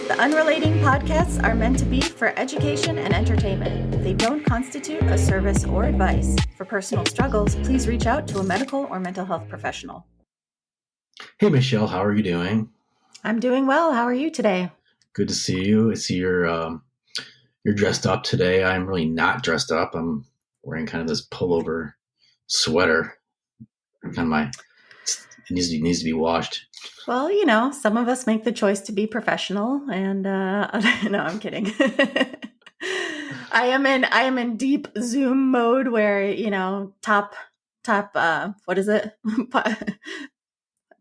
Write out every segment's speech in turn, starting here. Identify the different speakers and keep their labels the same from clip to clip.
Speaker 1: The Unrelating podcasts are meant to be for education and entertainment. They don't constitute a service or advice. For personal struggles, please reach out to a medical or mental health professional.
Speaker 2: Hey, Michelle, how are you doing?
Speaker 1: I'm doing well. How are you today?
Speaker 2: Good to see you. I see you're dressed up today. I'm really not dressed up. I'm wearing kind of this pullover sweater. It needs to be washed.
Speaker 1: Well, you know, some of us make the choice to be professional, and no, I'm kidding. I am in deep Zoom mode where, you know, top what is it?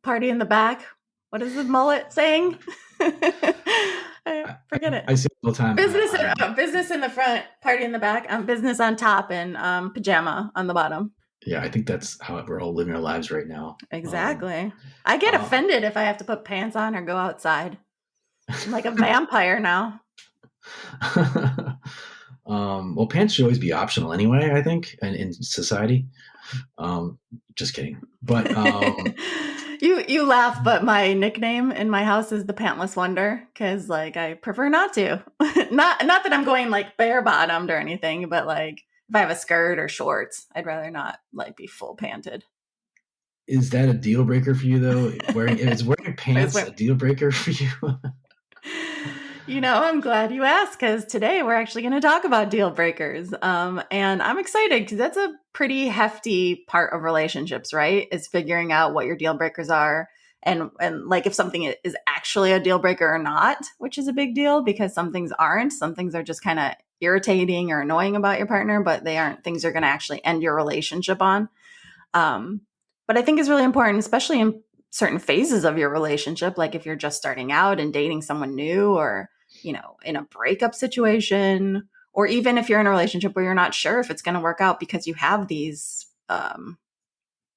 Speaker 1: Party in the back. What is the mullet saying? Forget it.
Speaker 2: I say it all the time.
Speaker 1: Business in the front, party in the back. Business on top, and pajama on the bottom.
Speaker 2: Yeah, I think that's how we're all living our lives right now.
Speaker 1: Exactly. I get offended if I have to put pants on or go outside. I'm like a vampire now.
Speaker 2: Well, pants should always be optional anyway, I think, in society. Just kidding. But
Speaker 1: you laugh, but my nickname in my house is the Pantless Wonder because, like, I prefer not to. not that I'm going like bare bottomed or anything, but like if I have a skirt or shorts, I'd rather not like be full panted.
Speaker 2: Is that a deal breaker for you though? Is wearing pants a deal breaker for you?
Speaker 1: You know, I'm glad you asked because today we're actually going to talk about deal breakers. And I'm excited because that's a pretty hefty part of relationships, right? Is figuring out what your deal breakers are and like if something is actually a deal breaker or not, which is a big deal because some things aren't. Some things are just kind of irritating or annoying about your partner, but they aren't things you're going to actually end your relationship on. But I think it's really important, especially in certain phases of your relationship, like if you're just starting out and dating someone new or, you know, in a breakup situation, or even if you're in a relationship where you're not sure if it's going to work out because you have these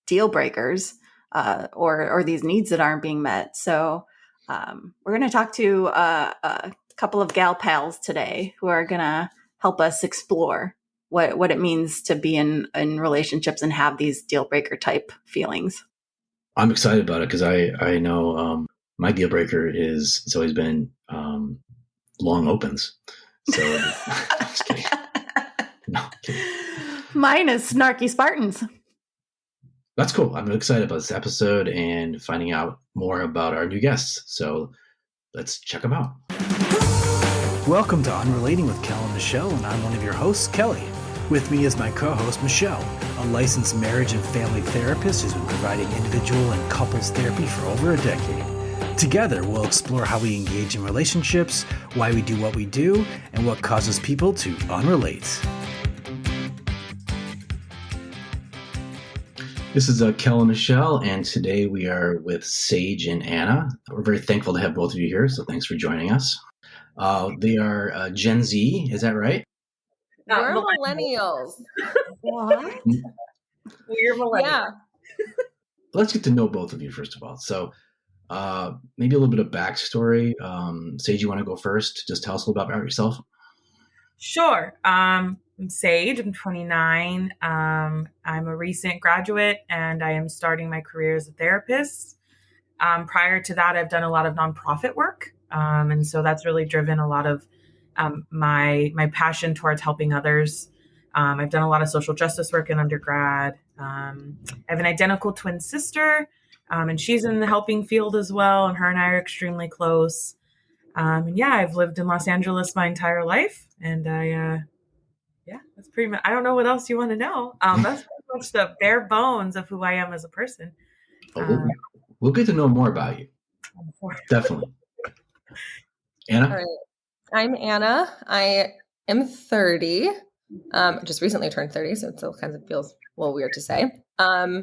Speaker 1: deal breakers or these needs that aren't being met. So we're going to talk to a couple of gal pals today who are going to help us explore what it means to be in relationships and have these deal breaker type feelings.
Speaker 2: I'm excited about it because I know my deal breaker it's always been long opens. So just kidding. No, kidding.
Speaker 1: Mine is snarky Spartans.
Speaker 2: That's cool. I'm excited about this episode and finding out more about our new guests. So let's check them out. Welcome to Unrelating with Kel and Michelle, and I'm one of your hosts, Kelly. With me is my co-host, Michelle, a licensed marriage and family therapist who's been providing individual and couples therapy for over a decade. Together, we'll explore how we engage in relationships, why we do what we do, and what causes people to unrelate. This is Kel and Michelle, and today we are with Sage and Anna. We're very thankful to have both of you here, so thanks for joining us. They are Gen Z, is that right?
Speaker 3: We're millennials.
Speaker 1: What?
Speaker 3: We're millennials. Yeah.
Speaker 2: Let's get to know both of you, first of all. So maybe a little bit of backstory. Sage, you want to go first? Just tell us a little bit about yourself.
Speaker 3: Sure. I'm Sage. I'm 29. I'm a recent graduate, and I am starting my career as a therapist. Prior to that, I've done a lot of nonprofit work. And so that's really driven a lot of my passion towards helping others. I've done a lot of social justice work in undergrad. I have an identical twin sister, and she's in the helping field as well. And her and I are extremely close. And yeah, I've lived in Los Angeles my entire life. And that's pretty much, I don't know what else you want to know. That's pretty much the bare bones of who I am as a person.
Speaker 2: We'll get to know more about you. Definitely. Anna?
Speaker 4: All right. I'm Anna. I am 30. Just recently turned 30, so it still kind of feels a little weird to say. I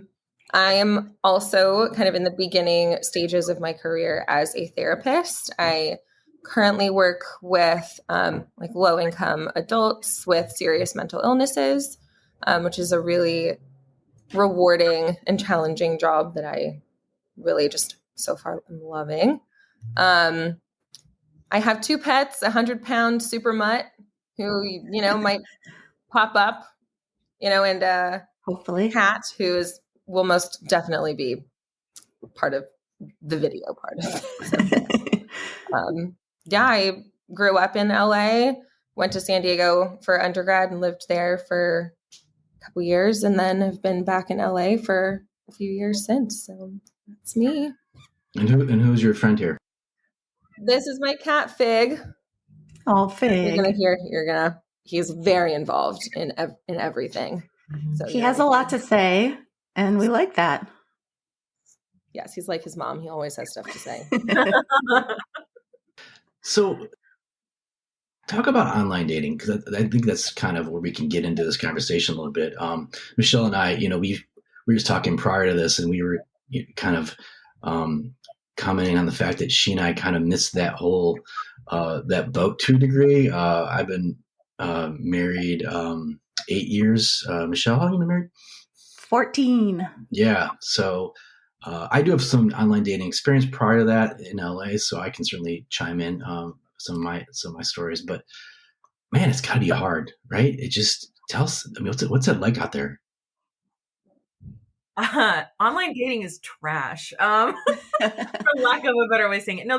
Speaker 4: am also kind of in the beginning stages of my career as a therapist. I currently work with like low-income adults with serious mental illnesses, which is a really rewarding and challenging job that I really just so far am loving. I have two pets, 100-pound super mutt who, you know, might pop up, you know, and
Speaker 1: hopefully
Speaker 4: cat who will most definitely be part of the video part of it. So, yeah, I grew up in LA, went to San Diego for undergrad and lived there for a couple years, and then have been back in LA for a few years since. So that's me.
Speaker 2: And who's your friend here?
Speaker 4: This is my cat Fig.
Speaker 1: Oh, Fig.
Speaker 4: He's very involved in everything. So
Speaker 1: he has a lot to say, and we like that.
Speaker 4: Yes, he's like his mom. He always has stuff to say.
Speaker 2: So talk about online dating, because I think that's kind of where we can get into this conversation a little bit. Michelle and I, we were just talking prior to this, and we were kind of commenting on the fact that she and I kind of missed that whole that boat to a degree. I've been married 8 years. Michelle, how long have you been married?
Speaker 1: 14.
Speaker 2: Yeah. So I do have some online dating experience prior to that in LA, so I can certainly chime in some of my stories. But man, it's got to be hard, right? It just tells. I mean, what's it like out there?
Speaker 3: Online dating is trash. For lack of a better way of saying it. No,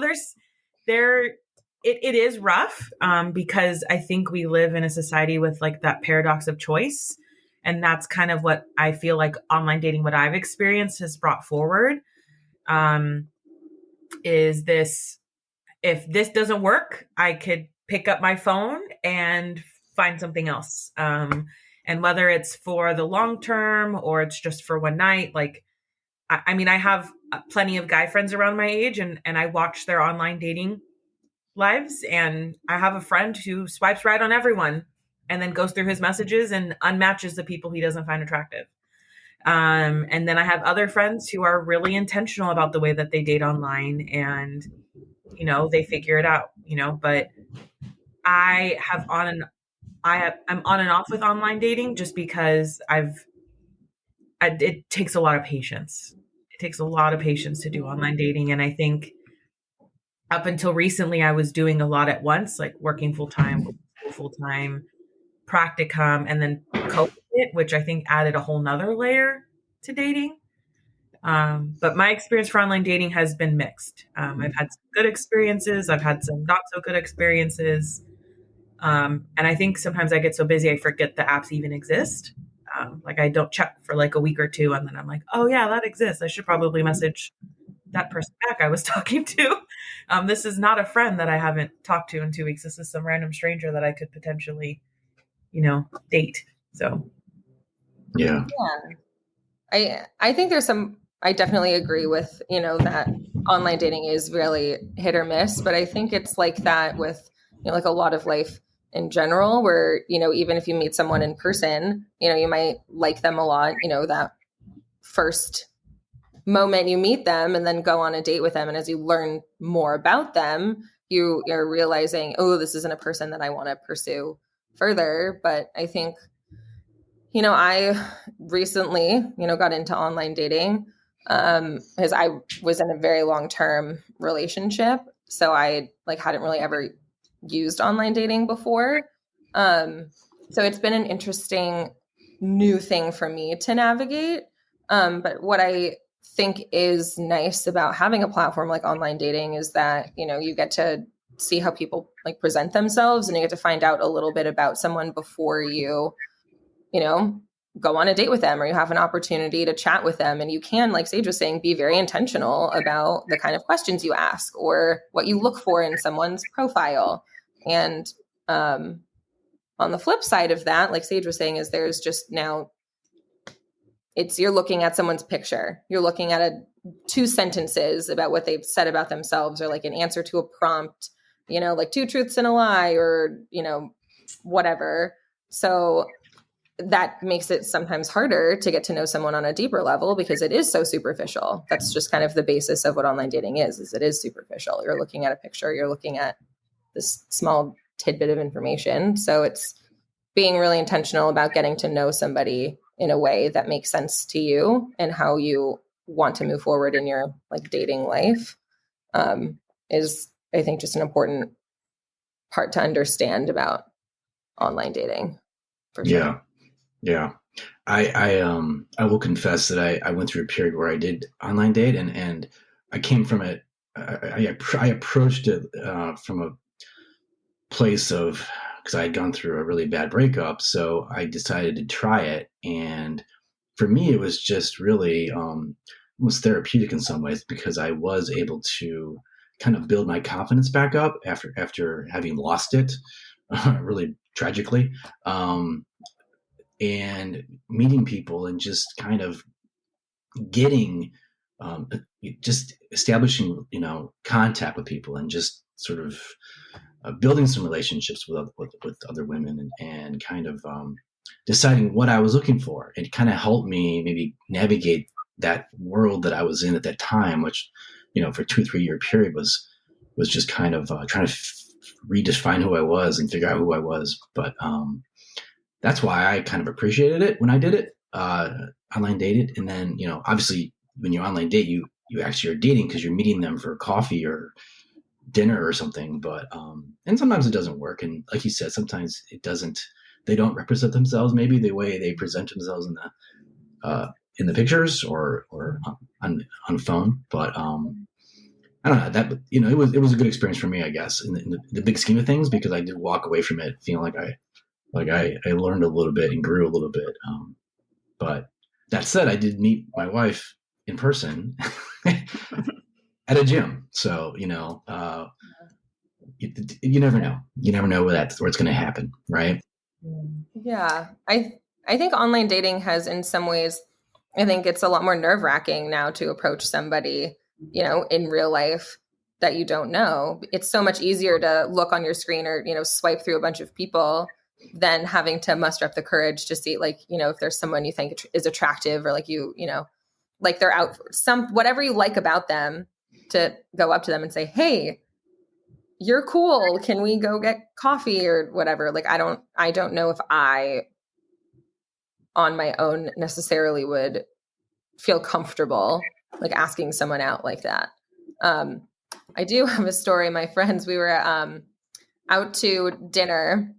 Speaker 3: it is rough because I think we live in a society with like that paradox of choice. And that's kind of what I feel like online dating, what I've experienced, has brought forward. Is this, if this doesn't work, I could pick up my phone and find something else. And whether it's for the long term or it's just for one night, like, I mean, I have plenty of guy friends around my age, and I watch their online dating lives. And I have a friend who swipes right on everyone and then goes through his messages and unmatches the people he doesn't find attractive. And then I have other friends who are really intentional about the way that they date online, and, they figure it out, but I'm on and off with online dating just because it takes a lot of patience. It takes a lot of patience to do online dating. And I think up until recently, I was doing a lot at once, like working full-time, practicum, and then COVID, which I think added a whole nother layer to dating. But my experience for online dating has been mixed. I've had some good experiences. I've had some not so good experiences. And I think sometimes I get so busy, I forget the apps even exist. Like I don't check for like a week or two, and then I'm like, oh yeah, that exists. I should probably message that person back I was talking to. This is not a friend that I haven't talked to in 2 weeks. This is some random stranger that I could potentially, date. So
Speaker 2: Yeah.
Speaker 4: I think I definitely agree with, that online dating is really hit or miss, but I think it's like that with, like a lot of life in general, where, even if you meet someone in person, you might like them a lot, that first moment you meet them and then go on a date with them. And as you learn more about them, you're realizing, oh, this isn't a person that I want to pursue further. But I think, I recently, got into online dating because I was in a very long-term relationship. So I hadn't really ever used online dating before. So it's been an interesting new thing for me to navigate. But what I think is nice about having a platform like online dating is that, you get to see how people present themselves, and you get to find out a little bit about someone before you go on a date with them, or you have an opportunity to chat with them. And you can, like Sage was saying, be very intentional about the kind of questions you ask or what you look for in someone's profile. And on the flip side of that, like Sage was saying, is there's just now you're looking at someone's picture. You're looking at 2 sentences about what they've said about themselves, or like an answer to a prompt, like 2 truths and a lie, or, whatever. So that makes it sometimes harder to get to know someone on a deeper level because it is so superficial. That's just kind of the basis of what online dating is it is superficial. You're looking at a picture, you're looking at this small tidbit of information. So it's being really intentional about getting to know somebody in a way that makes sense to you and how you want to move forward in your dating life is, I think, just an important part to understand about online dating. For sure.
Speaker 2: Yeah. I will confess that I went through a period where I did online date, and I came from it I approached it from a place of, because I had gone through a really bad breakup, so I decided to try it, and for me, it was just really almost therapeutic in some ways because I was able to kind of build my confidence back up after having lost it really tragically, and meeting people and just kind of getting just establishing contact with people and just sort of building some relationships with other women and kind of deciding what I was looking for. It kind of helped me maybe navigate that world that I was in at that time, which, for 2-3 year period was just kind of trying to redefine who I was and figure out who I was. But that's why I kind of appreciated it when I did it, online dated. And then, obviously when you online date, you actually are dating because you're meeting them for coffee or dinner or something. But and sometimes it doesn't work. And like you said, sometimes they don't represent themselves maybe the way they present themselves in the pictures or on the phone. But I don't know that, it was a good experience for me, I guess, in the big scheme of things, because I did walk away from it feeling like I learned a little bit and grew a little bit. But that said, I did meet my wife in person at a gym. So, you never know. You never know where it's going to happen. Right.
Speaker 4: Yeah. I think online dating has, in some ways, I think it's a lot more nerve-wracking now to approach somebody, in real life that you don't know. It's so much easier to look on your screen or, swipe through a bunch of people than having to muster up the courage to see, like, if there's someone you think is attractive or like like they're out whatever you like about them, to go up to them and say, hey, you're cool. Can we go get coffee or whatever? Like, I don't know if I on my own necessarily would feel comfortable like asking someone out like that. I do have a story. My friends, we were out to dinner,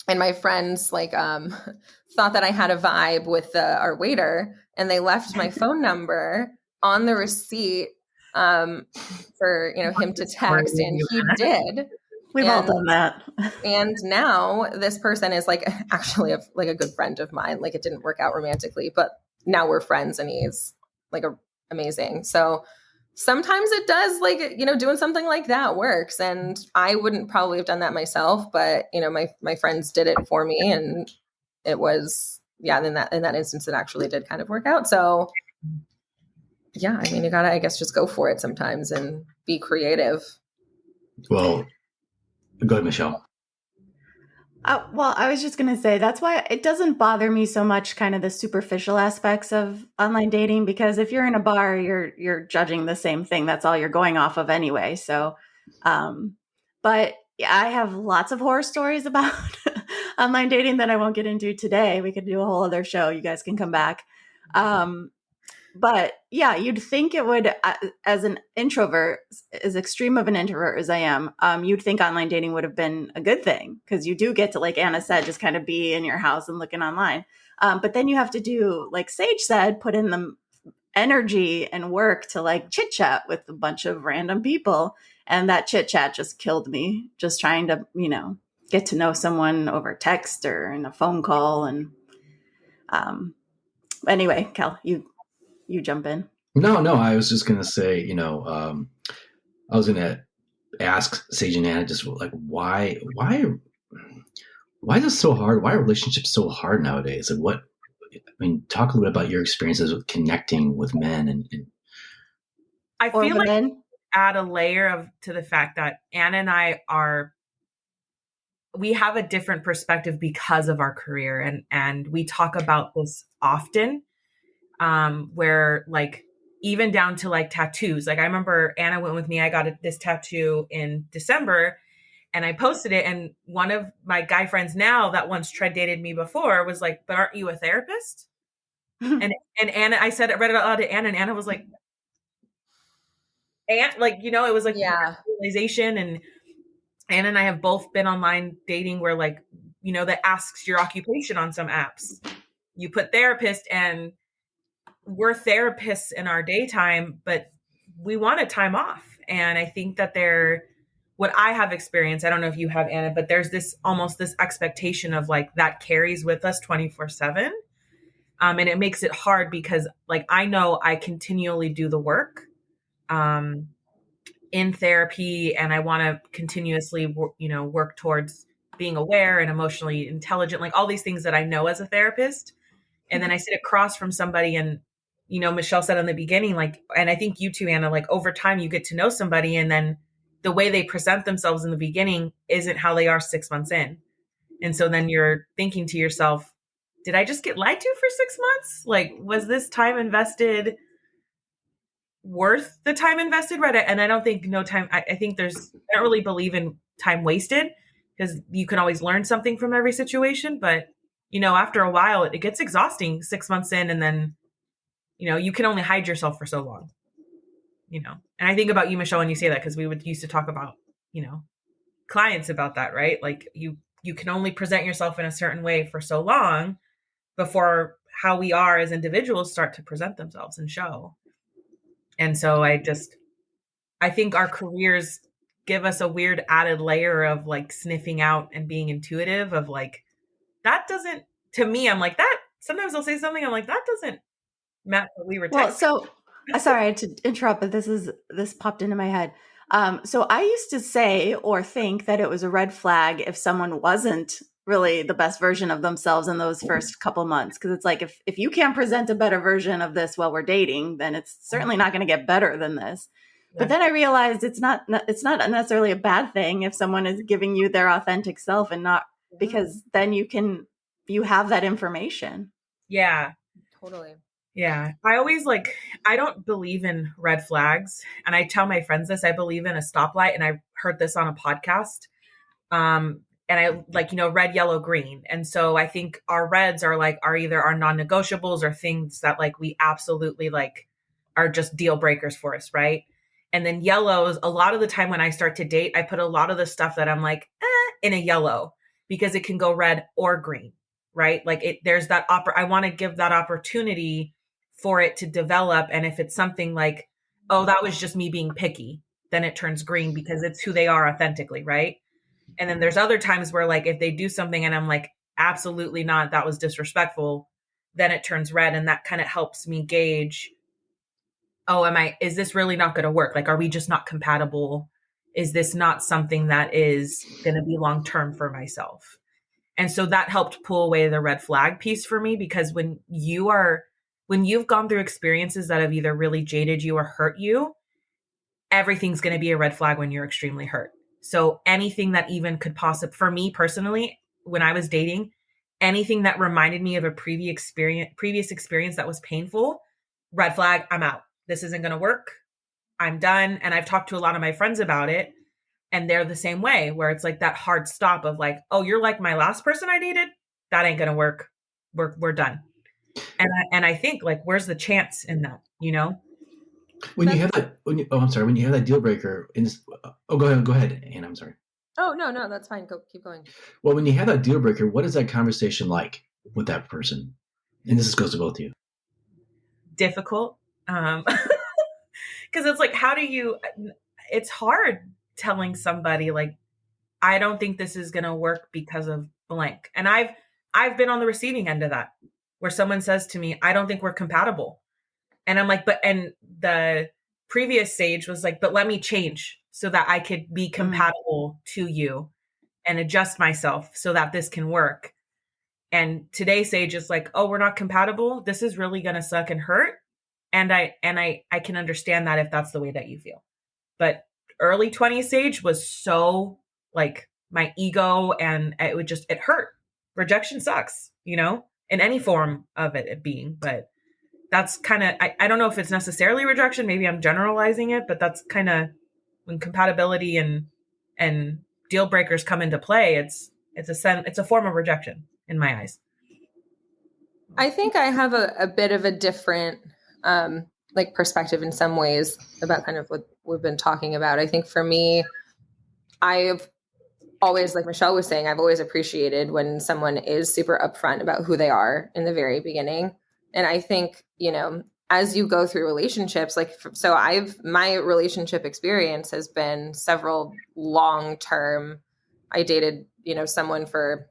Speaker 4: and my friends like thought that I had a vibe with our waiter, and they left my phone number on the receipt for him to text, and he did.
Speaker 1: We've all done that.
Speaker 4: And now this person is like actually like a good friend of mine. Like, it didn't work out romantically, but now we're friends, and he's like amazing. So sometimes it does, like, doing something like that works. And I wouldn't probably have done that myself, but my friends did it for me, and it was, in that instance, it actually did kind of work out. So yeah, I mean, you gotta, I guess, just go for it sometimes and be creative.
Speaker 2: Well, go ahead, Michelle.
Speaker 1: Well, I was just going to say that's why it doesn't bother me so much, kind of the superficial aspects of online dating, because if you're in a bar, you're judging the same thing. That's all you're going off of anyway. So, but yeah, I have lots of horror stories about online dating that I won't get into today. We could do a whole other show. You guys can come back. But yeah, you'd think it would, as an introvert, as extreme of an introvert as I am, you'd think online dating would have been a good thing, because you do get to, like Anna said, just kind of be in your house and looking online. But then you have to do, like Sage said, put in the energy and work to like chit chat with a bunch of random people. And that chit chat just killed me, just trying to, get to know someone over text or in a phone call. And anyway, Kel, you jump in.
Speaker 2: No, I was just gonna say, I was gonna ask Sage and Anna just like why is this so hard? Why are relationships so hard nowadays? Like, talk a little bit about your experiences with connecting with men and
Speaker 3: I feel like add a layer to the fact that Anna and I we have a different perspective because of our career, and we talk about this often. Where, like, even down to like tattoos. Like, I remember Anna went with me. I got this tattoo in December, and I posted it. And one of my guy friends now that once dated me before was like, "But aren't you a therapist?" and Anna, I read it out loud to Anna, and Anna was like, "And like, it was like realization." And Anna and I have both been online dating where, like, that asks your occupation on some apps. You put therapist, and we're therapists in our daytime, but we want a time off. And I think that what I have experienced, I don't know if you have, Anna, but there's almost this expectation of like that carries with us 24/7. And it makes it hard because like, I know I continually do the work in therapy, and I want to continuously, work towards being aware and emotionally intelligent, like all these things that I know as a therapist. And then I sit across from somebody, and, Michelle said in the beginning, like, and I think you too, Anna, like over time you get to know somebody, and then the way they present themselves in the beginning isn't how they are 6 months in. And so then you're thinking to yourself, did I just get lied to for 6 months? Like, was this time invested worth the time invested? Right. And I don't think no time, I think I don't really believe in time wasted, because you can always learn something from every situation. But, after a while, it gets exhausting 6 months in, and then, you can only hide yourself for so long, and I think about you, Michelle, when you say that, because we would used to talk about, clients about that, right? Like you can only present yourself in a certain way for so long before how we are as individuals start to present themselves and show. And so I think our careers give us a weird added layer of like sniffing out and being intuitive of like, that doesn't, to me, I'm like that. Sometimes I'll say something, I'm like, that doesn't match what we were texting.
Speaker 1: Well, so sorry I had to interrupt, but this popped into my head. So I used to say or think that it was a red flag if someone wasn't really the best version of themselves in those first couple months. Because it's like, if you can't present a better version of this while we're dating, then it's certainly not going to get better than this. Yeah. But then I realized it's not necessarily a bad thing if someone is giving you their authentic self, and not, because then you have that information.
Speaker 3: Yeah,
Speaker 4: Totally.
Speaker 3: Yeah. I don't believe in red flags. And I tell my friends this, I believe in a stoplight. And I heard this on a podcast. And I like, red, yellow, green. And so I think our reds are either our non-negotiables or things that like we absolutely like are just deal breakers for us. Right. And then yellows, a lot of the time when I start to date, I put a lot of the stuff that I'm like, in a yellow, because it can go red or green. Right. Like there's that I want to give that opportunity for it to develop. And if it's something like, oh, that was just me being picky, then it turns green because it's who they are authentically. Right. And then there's other times where like, if they do something and I'm like, absolutely not, that was disrespectful, then it turns red. And that kind of helps me gauge, oh, is this really not going to work? Like, are we just not compatible? Is this not something that is going to be long-term for myself? And so that helped pull away the red flag piece for me, because when you've gone through experiences that have either really jaded you or hurt you, everything's going to be a red flag when you're extremely hurt. So anything that even could possibly, for me personally, when I was dating, anything that reminded me of a previous experience that was painful, red flag, I'm out. This isn't going to work. I'm done. And I've talked to a lot of my friends about it, and they're the same way, where it's like that hard stop of like, oh, you're like my last person I dated. That ain't going to work. We're done. And I think like, where's the chance in that,
Speaker 2: When you have that, when you have that deal breaker, go ahead, Anna. I'm sorry.
Speaker 4: Oh, no, that's fine. Keep going.
Speaker 2: Well, when you have that deal breaker, what is that conversation like with that person? And this goes to both of you.
Speaker 3: Difficult. Because it's like, it's hard telling somebody like, I don't think this is going to work because of blank. And I've been on the receiving end of that, where someone says to me, I don't think we're compatible. And I'm like, and the previous sage was like, but let me change so that I could be compatible to you and adjust myself so that this can work. And today's sage is like, oh, we're not compatible. This is really going to suck and hurt. And I can understand that if that's the way that you feel. But early 20s sage was so like my ego, and it hurt. Rejection sucks, in any form of it being, but that's kind of, I don't know if it's necessarily rejection. Maybe I'm generalizing it, but that's kind of when compatibility and deal breakers come into play. It's a form of rejection in my eyes.
Speaker 4: I think I have a bit of a different like perspective in some ways about kind of what we've been talking about. I think for me, I've always, like Michelle was saying, I've always appreciated when someone is super upfront about who they are in the very beginning. And I think, as you go through relationships, like, so my relationship experience has been several long-term. I dated, someone for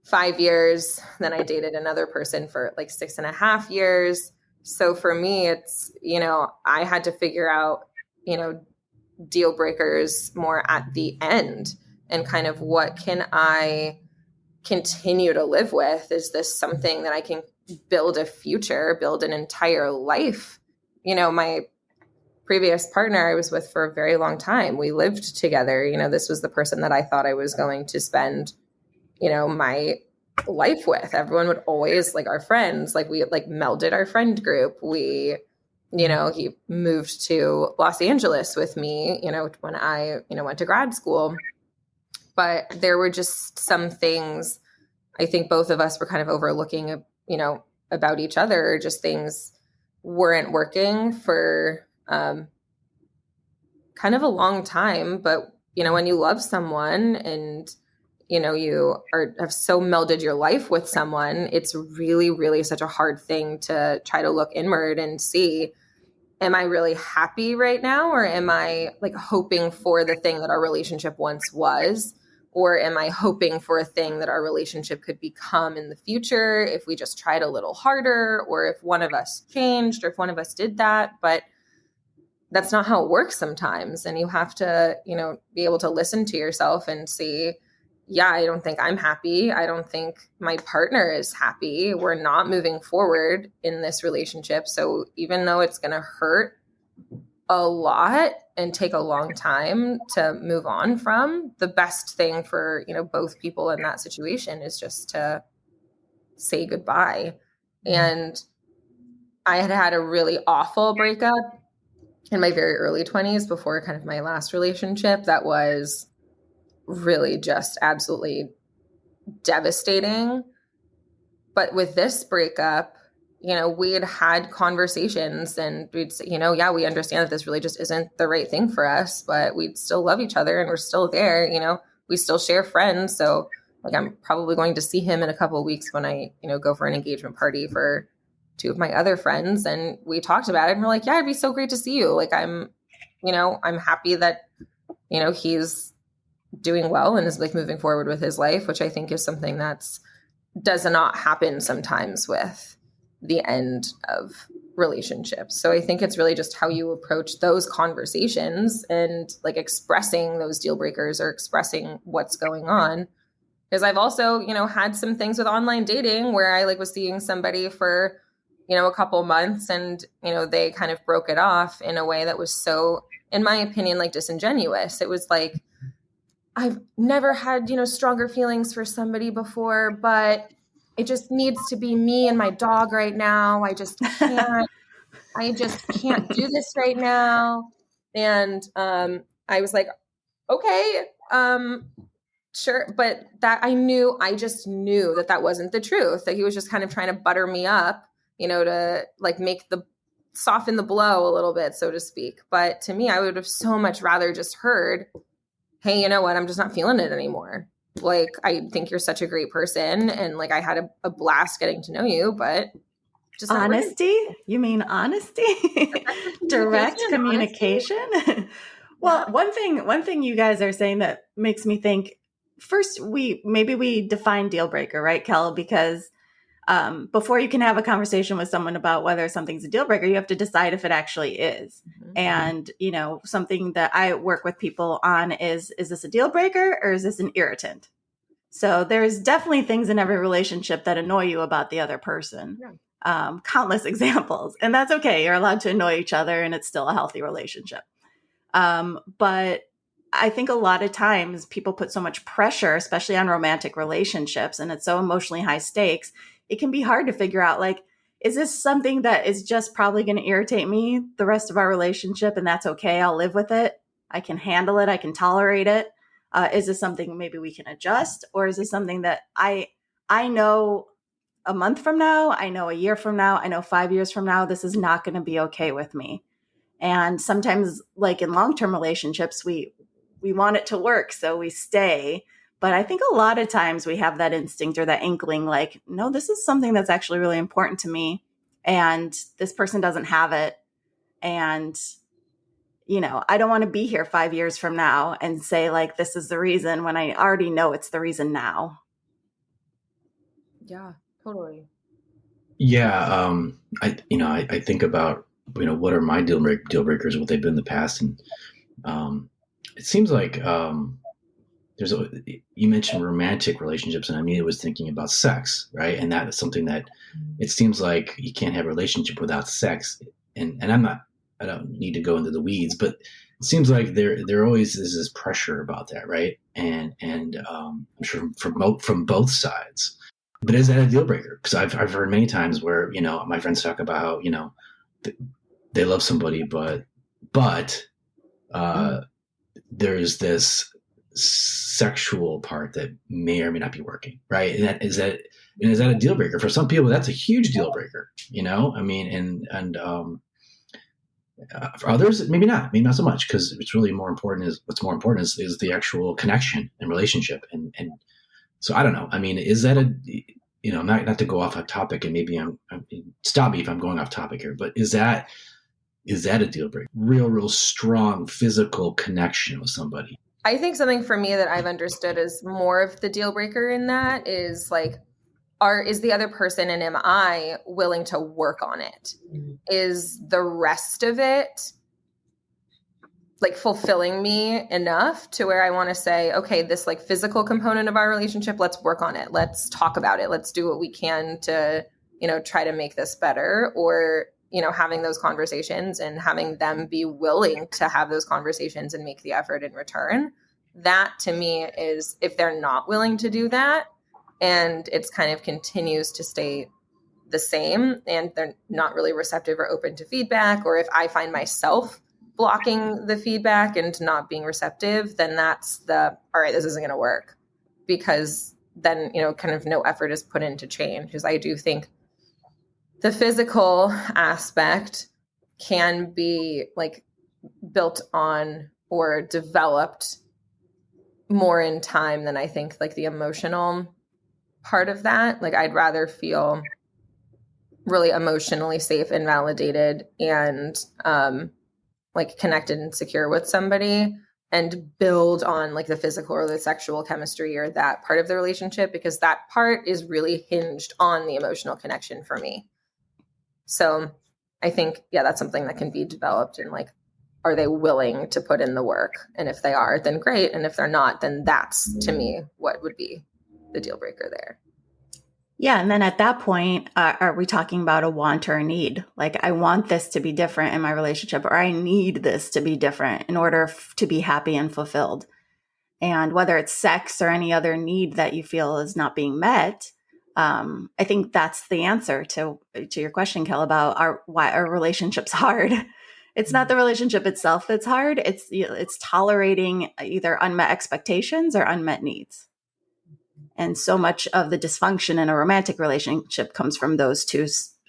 Speaker 4: 5 years. Then I dated another person for like 6.5 years. So for me, it's, I had to figure out, deal breakers more at the end, and kind of what can I continue to live with? Is this something that I can build a future, build an entire life? My previous partner I was with for a very long time, we lived together. This was the person that I thought I was going to spend, my life with. Everyone would always, like, our friends, like, we like melded our friend group. He moved to Los Angeles with me, when I, went to grad school. But there were just some things I think both of us were kind of overlooking, about each other. Just things weren't working for kind of a long time. But, when you love someone and, you have so melded your life with someone, it's really, really such a hard thing to try to look inward and see, am I really happy right now? Or am I like hoping for the thing that our relationship once was? Or am I hoping for a thing that our relationship could become in the future if we just tried a little harder, or if one of us changed, or if one of us did that? But that's not how it works sometimes. And you have to, be able to listen to yourself and see, yeah, I don't think I'm happy. I don't think my partner is happy. We're not moving forward in this relationship. So even though it's going to hurt a lot and take a long time to move on from, the best thing for, both people in that situation is just to say goodbye. And I had had a really awful breakup in my very early 20s before kind of my last relationship that was really just absolutely devastating. But with this breakup, we had conversations, and we'd say, yeah, we understand that this really just isn't the right thing for us, but we'd still love each other and we're still there. We still share friends. So like, I'm probably going to see him in a couple of weeks when I, go for an engagement party for 2 of my other friends. And we talked about it and we're like, yeah, it'd be so great to see you. Like, I'm happy that, he's doing well and is like moving forward with his life, which I think is something does not happen sometimes with the end of relationships. So I think it's really just how you approach those conversations and like expressing those deal breakers or expressing what's going on. Because I've also, had some things with online dating where I like was seeing somebody for, a couple months, and, they kind of broke it off in a way that was so, in my opinion, like disingenuous. It was like, I've never had, stronger feelings for somebody before, but it just needs to be me and my dog right now. I just can't do this right now. And I was like, okay, sure. But I just knew that wasn't the truth, that he was just kind of trying to butter me up, to like soften the blow a little bit, so to speak. But to me, I would have so much rather just heard, hey, you know what? I'm just not feeling it anymore. Like, I think you're such a great person, and like I had a blast getting to know you, but just
Speaker 1: honesty. You mean honesty? Direct communication. Well,
Speaker 4: Yeah.
Speaker 1: one thing you guys are saying that makes me think. First, we define deal breaker, right, Kel? Because before you can have a conversation with someone about whether something's a deal breaker, you have to decide if it actually is. Mm-hmm. And, something that I work with people on is this a deal breaker or is this an irritant? So there's definitely things in every relationship that annoy you about the other person. Yeah. Countless examples. And that's okay. You're allowed to annoy each other and it's still a healthy relationship. But I think a lot of times people put so much pressure, especially on romantic relationships, and it's so emotionally high stakes. It can be hard to figure out, like, is this something that is just probably going to irritate me the rest of our relationship, and that's okay? I'll live with it. I can handle it. I can tolerate it. Is this something maybe we can adjust? Or is this something that I know a month from now, I know a year from now, I know 5 years from now, this is not going to be okay with me? And sometimes, like in long-term relationships, we want it to work, so we stay. But I think a lot of times we have that instinct or that inkling, like, no, this is something that's actually really important to me. and this person doesn't have it. And, I don't want to be here 5 years from now and say like, this is the reason, when I already know it's the reason now.
Speaker 4: Yeah, totally.
Speaker 2: Yeah. I think about, what are my deal breakers, what they've been in the past. And it seems like you mentioned romantic relationships, and I immediately was thinking about sex, right? And that is something that it seems like you can't have a relationship without sex. And I don't need to go into the weeds, but it seems like there always is this pressure about that, right? And I'm sure from both sides. But is that a deal breaker? Because I've heard many times where my friends talk about how they love somebody, but there's this sexual part that may or may not be working, right? And is that a deal breaker for some people? That's a huge deal breaker, I mean, and for others, maybe not so much, because what's more important is the actual connection and relationship. And so I don't know. I mean, is that not to go off a topic, and maybe I'm stop me if I'm going off topic here, but is that a deal breaker? Real strong physical connection with somebody.
Speaker 4: I think something for me that I've understood is more of the deal breaker in that is like, is the other person and am I willing to work on it? Is the rest of it like fulfilling me enough to where I want to say, okay, this like physical component of our relationship, let's work on it. Let's talk about it. Let's do what we can to, try to make this better, or, having those conversations and having them be willing to have those conversations and make the effort in return. That to me is, if they're not willing to do that and it's kind of continues to stay the same and they're not really receptive or open to feedback, or if I find myself blocking the feedback and not being receptive, then that's all right, this isn't going to work, because then, kind of no effort is put into change. Because I do think the physical aspect can be like built on or developed more in time than I think like the emotional part of that. Like I'd rather feel really emotionally safe and validated and like connected and secure with somebody, and build on like the physical or the sexual chemistry or that part of the relationship, because that part is really hinged on the emotional connection for me. So I think, that's something that can be developed, and like, are they willing to put in the work? And if they are, then great. And if they're not, then that's to me what would be the deal breaker there.
Speaker 1: Yeah. And then at that point, are we talking about a want or a need? Like, I want this to be different in my relationship, or I need this to be different in order to be happy and fulfilled. And whether it's sex or any other need that you feel is not being met, I think that's the answer to your question, Kel, about why our relationship's hard. It's not the relationship itself that's hard. It's tolerating either unmet expectations or unmet needs. And so much of the dysfunction in a romantic relationship comes from those two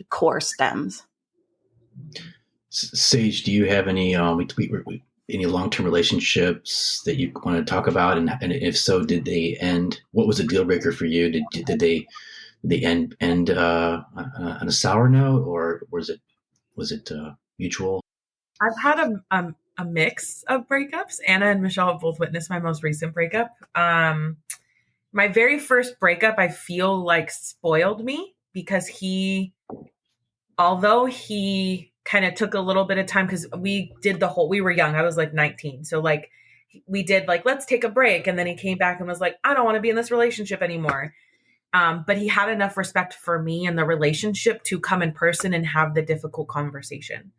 Speaker 1: core stems.
Speaker 2: Sage, do you have any long-term relationships that you want to talk about? And if so, did they end? What was a deal breaker for you? Did they end on a sour note, or was it mutual?
Speaker 3: I've had a mix of breakups. Anna and Michelle have both witnessed my most recent breakup. My very first breakup, I feel like spoiled me, because although he kind of took a little bit of time, because we were young. I was like 19. So like we did like, let's take a break. And then he came back and was like, I don't want to be in this relationship anymore. But he had enough respect for me and the relationship to come in person and have the difficult conversation.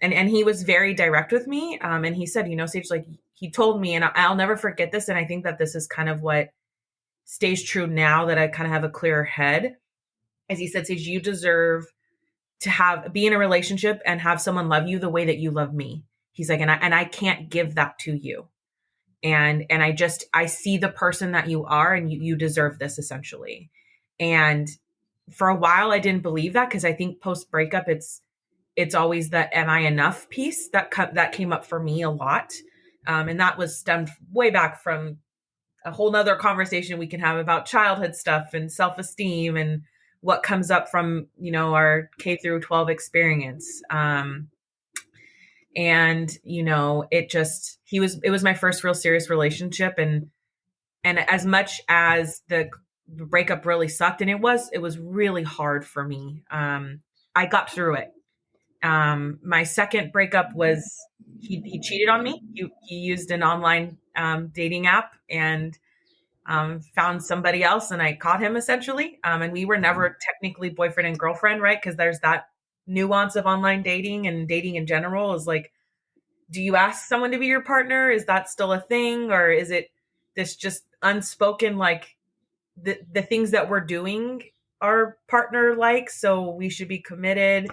Speaker 3: And he was very direct with me. And he said, Sage, like he told me, and I'll never forget this. And I think that this is kind of what stays true now that I kind of have a clearer head. As he said, Sage, you deserve to be in a relationship and have someone love you the way that you love me. He's like, and I can't give that to you. And I see the person that you are, and you deserve this, essentially. And for a while I didn't believe that, because I think post breakup, it's always the am I enough piece that came up for me a lot. And that was stemmed way back from a whole nother conversation we can have about childhood stuff and self-esteem and what comes up from, our K through 12 experience. And, it was my first real serious relationship. And as much as the breakup really sucked, and it was really hard for me. I got through it. My second breakup was he cheated on me. He used an online dating app and found somebody else, and I caught him essentially. And we were never technically boyfriend and girlfriend, right? Because there's that nuance of online dating and dating in general is like, do you ask someone to be your partner? Is that still a thing? Or is it this just unspoken, like the things that we're doing are partner like, so we should be committed.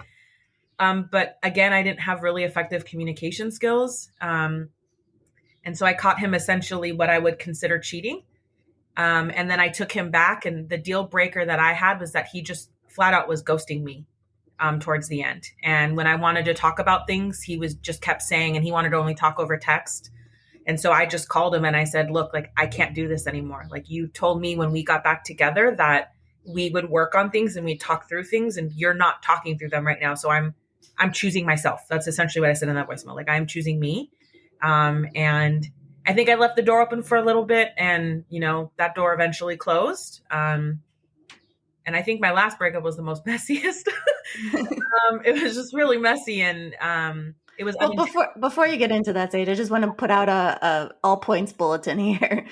Speaker 3: But again, I didn't have really effective communication skills. And so I caught him essentially what I would consider cheating. And then I took him back, and the deal breaker that I had was that he just flat out was ghosting me towards the end. And when I wanted to talk about things, he was just kept saying, and he wanted to only talk over text. And so I just called him and I said, look, like, I can't do this anymore. Like, you told me when we got back together that we would work on things and we'd talk through things, and you're not talking through them right now. So I'm choosing myself. That's essentially what I said in that voicemail. Like, I'm choosing me. And I think I left the door open for a little bit, and, that door eventually closed. And I think my last breakup was the most messiest. It was just really messy, and it was.
Speaker 1: Well, before you get into that, Sage, I just want to put out a all points bulletin here.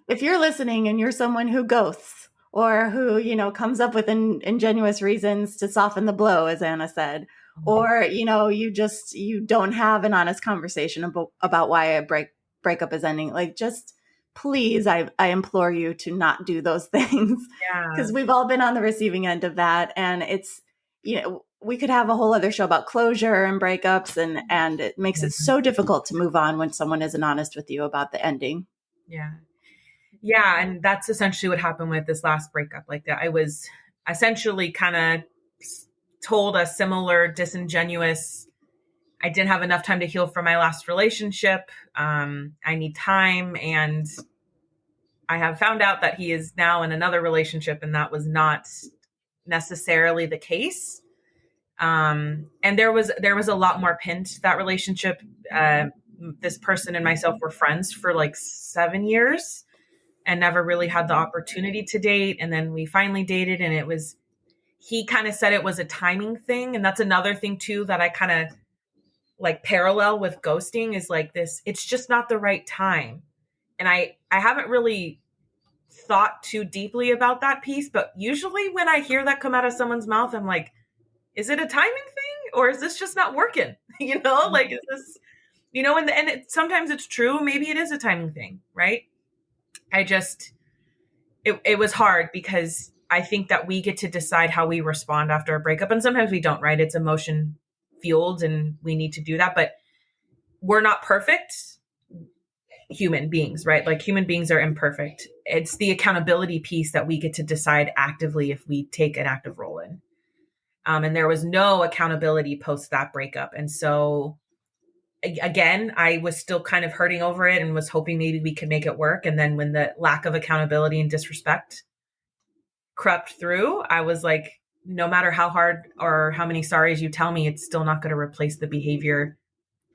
Speaker 1: If you're listening and you're someone who ghosts or who comes up with ingenuous reasons to soften the blow, as Anna said, or you don't have an honest conversation about why a breakup is ending, like, just please, I implore you to not do those things, because we've all been on the receiving end of that, and it's we could have a whole other show about closure and breakups, and it makes it so difficult to move on when someone isn't honest with you about the ending.
Speaker 3: Yeah. And that's essentially what happened with this last breakup. Like, that I was essentially kind of told a similar disingenuous, I didn't have enough time to heal from my last relationship. I need time. And I have found out that he is now in another relationship, and that was not necessarily the case. And there was a lot more pinned to that relationship. This person and myself were friends for like 7 years and never really had the opportunity to date. And then we finally dated, and he kind of said it was a timing thing. And that's another thing too, that I kind of like parallel with ghosting, is like this, it's just not the right time. And I haven't really thought too deeply about that piece, but usually when I hear that come out of someone's mouth, I'm like, is it a timing thing, or is this just not working? Like, is this, and sometimes it's true. Maybe it is a timing thing, right? It was hard, because I think that we get to decide how we respond after a breakup, and sometimes we don't, right? It's emotion fueled, and we need to do that, but we're not perfect human beings, right? Like, human beings are imperfect. It's the accountability piece that we get to decide actively if we take an active role in. And there was no accountability post that breakup. And so again, I was still kind of hurting over it and was hoping maybe we could make it work. And then when the lack of accountability and disrespect crept through, I was like, no matter how hard or how many sorries you tell me, it's still not going to replace the behavior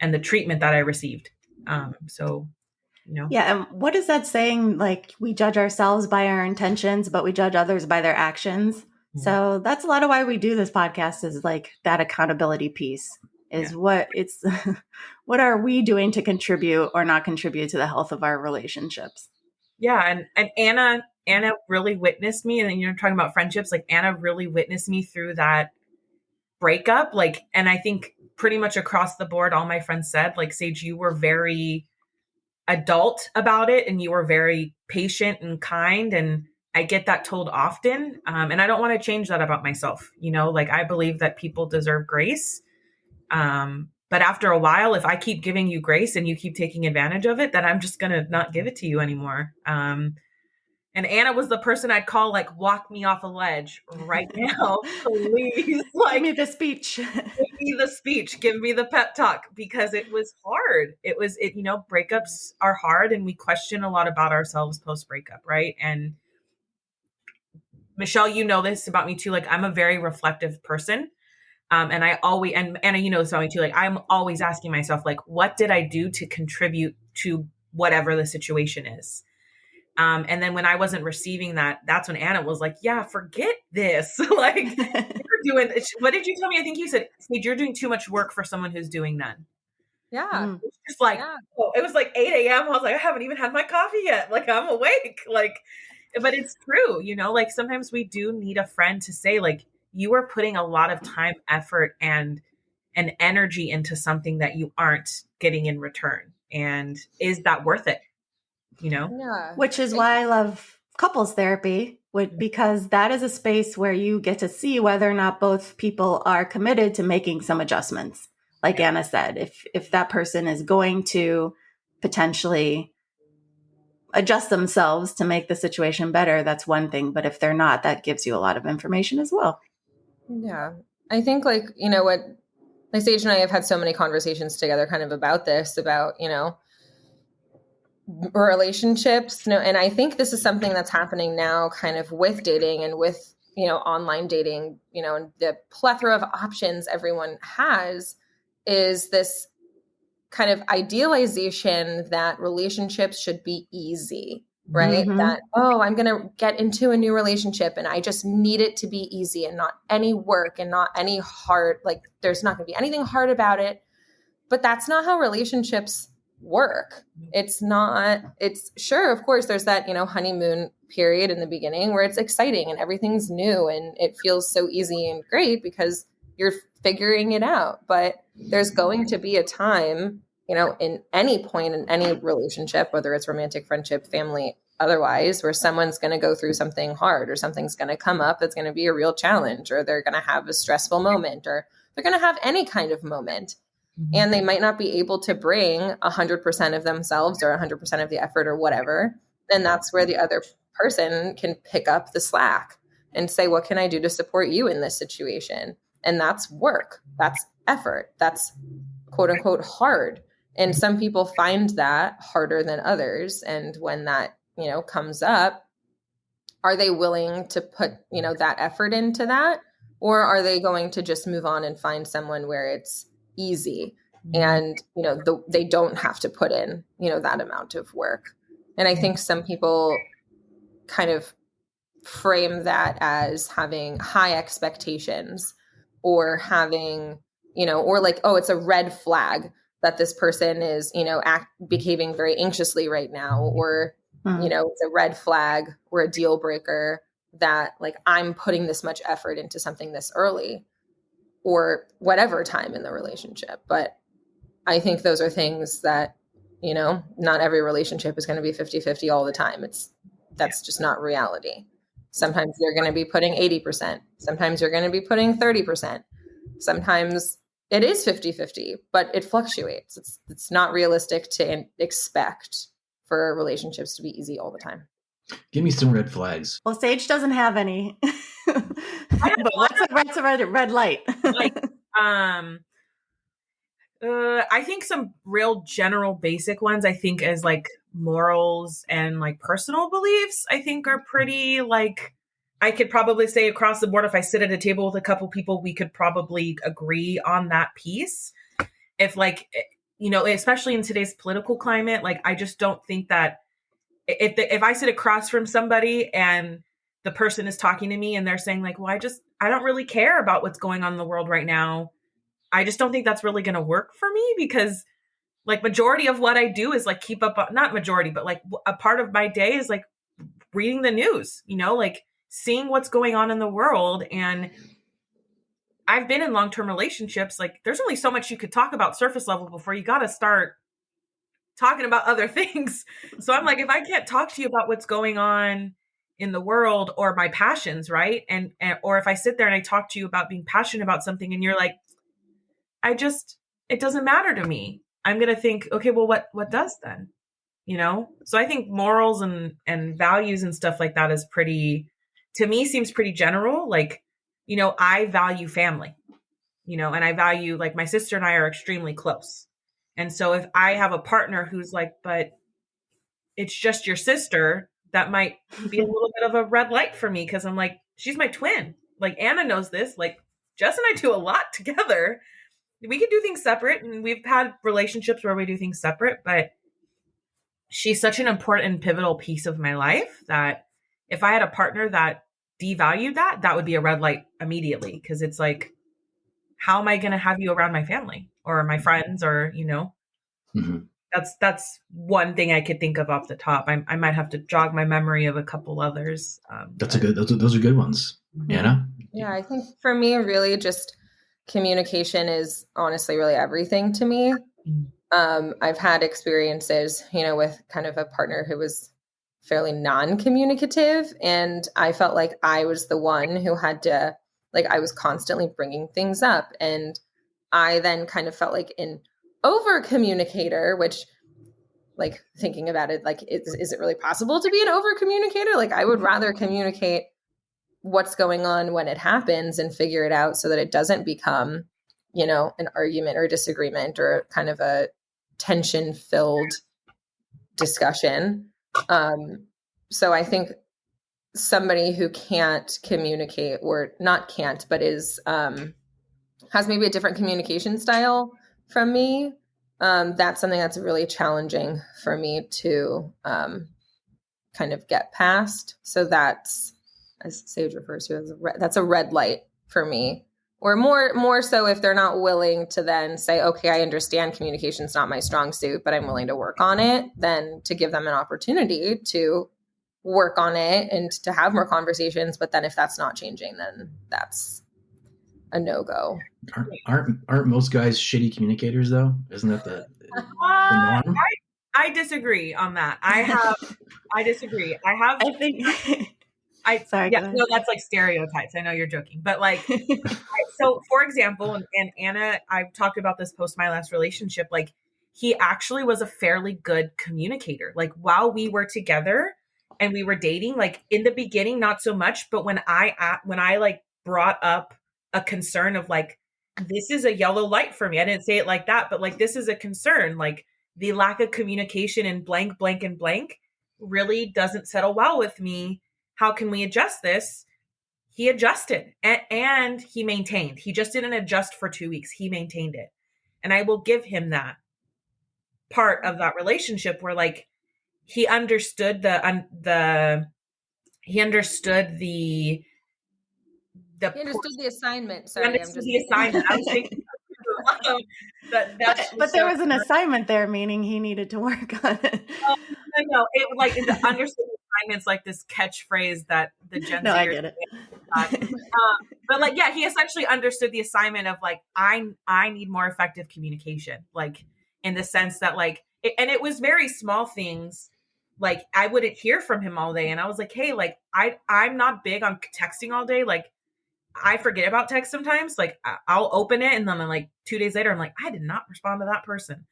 Speaker 3: and the treatment that I received.
Speaker 1: Yeah. And what is that saying? Like, we judge ourselves by our intentions, but we judge others by their actions. So that's a lot of why we do this podcast, is like that accountability piece is what are we doing to contribute or not contribute to the health of our relationships?
Speaker 3: Yeah. And Anna really witnessed me, and you're talking about friendships, like Anna really witnessed me through that breakup. Like, and I think pretty much across the board, all my friends said, like, Sage, you were very adult about it, and you were very patient and kind. And I get that told often. And I don't want to change that about myself. Like, I believe that people deserve grace. But after a while, if I keep giving you grace and you keep taking advantage of it, then I'm just going to not give it to you anymore. And Anna was the person I'd call, like, walk me off a ledge right now, please. Like,
Speaker 1: give me the speech.
Speaker 3: Give me the speech. Give me the pep talk, because it was hard. Breakups are hard, and we question a lot about ourselves post breakup, right? And Michelle, you know this about me too. Like, I'm a very reflective person. And I always, and Anna, you know this about me too. Like, I'm always asking myself, like, what did I do to contribute to whatever the situation is? And then when I wasn't receiving that, that's when Anna was like, yeah, forget this. Like, you're doing, what did you tell me? I think you said, Sage, you're doing too much work for someone who's doing none.
Speaker 4: Yeah.
Speaker 3: It's just like, oh, it was like 8 a.m. I was like, I haven't even had my coffee yet. Like, I'm awake. Like, but it's true, you know, like sometimes we do need a friend to say, like, you are putting a lot of time, effort, and energy into something that you aren't getting in return. And is that worth it? You know?
Speaker 4: Yeah.
Speaker 1: Which is why I love couples therapy, because that is a space where you get to see whether or not both people are committed to making some adjustments. Like Anna said, if that person is going to potentially adjust themselves to make the situation better, that's one thing. But if they're not, that gives you a lot of information as well.
Speaker 4: Yeah. I think, like, you know what, like Sage and I have had so many conversations together kind of about this, about, you know, relationships, you know, and I think this is something that's happening now kind of with dating and with, you know, online dating, you know, and the plethora of options everyone has, is this kind of idealization that relationships should be easy, right?
Speaker 1: Mm-hmm.
Speaker 4: That, oh, I'm going to get into a new relationship and I just need it to be easy and not any work and not any hard, like there's not going to be anything hard about it. But that's not how relationships work. It's not, it's sure, of course, there's that, you know, honeymoon period in the beginning where it's exciting and everything's new and it feels so easy and great because you're figuring it out. But there's going to be a time, you know, in any point in any relationship, whether it's romantic, friendship, family, otherwise, where someone's going to go through something hard or something's going to come up that's going to be a real challenge, or they're going to have a stressful moment, or they're going to have any kind of moment. And they might not be able to bring 100% of themselves or 100% of the effort or whatever. And that's where the other person can pick up the slack and say, what can I do to support you in this situation? And that's work. That's effort. That's quote unquote hard. And some people find that harder than others. And when that, you know, comes up, are they willing to put, you know, that effort into that? Or are they going to just move on and find someone where it's easy and, you know, they don't have to put in, you know, that amount of work? And I think some people kind of frame that as having high expectations, or having, you know, or like, oh, it's a red flag that this person is, you know, behaving very anxiously right now, or, you know, it's a red flag or a deal breaker that, like, I'm putting this much effort into something this early, or whatever time in the relationship. But I think those are things that, you know, not every relationship is going to be 50-50 all the time. That's just not reality. Sometimes you're going to be putting 80%. Sometimes you're going to be putting 30%. Sometimes it is 50-50, but it fluctuates. It's not realistic to expect for relationships to be easy all the time.
Speaker 2: Give me some red flags.
Speaker 1: Well, Sage doesn't have any. But what's a red light?
Speaker 3: I think some real general basic ones, I think, is like morals and like personal beliefs, I think are pretty, like, I could probably say across the board, if I sit at a table with a couple people, we could probably agree on that piece. If, like, you know, especially in today's political climate, like, I just don't think that if I sit across from somebody and the person is talking to me and they're saying, like, well, I don't really care about what's going on in the world right now, I just don't think that's really going to work for me, because, like, majority of what I do is like keep up, not majority, but like a part of my day is like reading the news, you know, like seeing what's going on in the world. And I've been in long-term relationships. Like, there's only so much you could talk about surface level before you got to start talking about other things. So I'm like, if I can't talk to you about what's going on in the world or my passions, right? And or if I sit there and I talk to you about being passionate about something and you're like, it doesn't matter to me, I'm going to think, okay, well, what does then? You know? So I think morals and values and stuff like that is pretty, to me, seems pretty general. Like, you know, I value family, you know, and I value, like, my sister and I are extremely close. And so if I have a partner who's like, but it's just your sister, that might be a little bit of a red light for me, because I'm like, she's my twin. Like Anna knows this. Like Jess and I do a lot together. We can do things separate, and we've had relationships where we do things separate, but she's such an important and pivotal piece of my life that if I had a partner that devalued that, that would be a red light immediately. Cause it's like, how am I going to have you around my family or my friends or, you know,
Speaker 2: Mm-hmm.
Speaker 3: that's one thing I could think of off the top. I might have to jog my memory of a couple others.
Speaker 2: Those are good ones.
Speaker 3: Mhm.
Speaker 2: Anna?
Speaker 4: Yeah, I think for me, really just communication is honestly really everything to me. I've had experiences, you know, with kind of a partner who was fairly non-communicative, and I felt like I was the one who had to, like, I was constantly bringing things up, and I then kind of felt like an over communicator, which, like, thinking about it, like, is it really possible to be an over communicator? Like, I would rather communicate what's going on when it happens and figure it out so that it doesn't become, you know, an argument or a disagreement or kind of a tension filled discussion. So I think somebody who can't communicate, or not can't, but is, has maybe a different communication style from me, that's something that's really challenging for me to kind of get past. So that's, as Sage refers to as that's a red light for me. Or more so if they're not willing to then say, okay, I understand communication's not my strong suit, but I'm willing to work on it, then to give them an opportunity to work on it and to have more conversations. But then if that's not changing, then that's a no-go.
Speaker 2: Aren't most guys shitty communicators though? Isn't that the norm?
Speaker 3: I disagree on that. I disagree.
Speaker 1: I think sorry.
Speaker 3: Yeah, no, that's like stereotypes. I know you're joking, but like, so for example, and Anna, I've talked about this post my last relationship. Like, he actually was a fairly good communicator. Like, while we were together and we were dating, like in the beginning, not so much. But when I like brought up a concern of like, this is a yellow light for me. I didn't say it like that, but like, this is a concern. Like, the lack of communication in blank, blank, and blank really doesn't settle well with me. How can we adjust this? He adjusted and he maintained. He just didn't adjust for 2 weeks. He maintained it. And I will give him that part of that relationship where like he understood the
Speaker 4: assignment.
Speaker 3: Sorry, the assignment. I was thinking
Speaker 1: but there was an assignment there, meaning he needed to work on it.
Speaker 3: No, it like the understood assignment's like this catchphrase that the Gen
Speaker 1: No, I get it.
Speaker 3: But like, yeah, he essentially understood the assignment of like, I need more effective communication, like in the sense that like, and it was very small things. Like, I wouldn't hear from him all day, and I was like, hey, like I'm not big on texting all day. Like, I forget about text sometimes. Like, I'll open it, and then like 2 days later, I'm like, I did not respond to that person.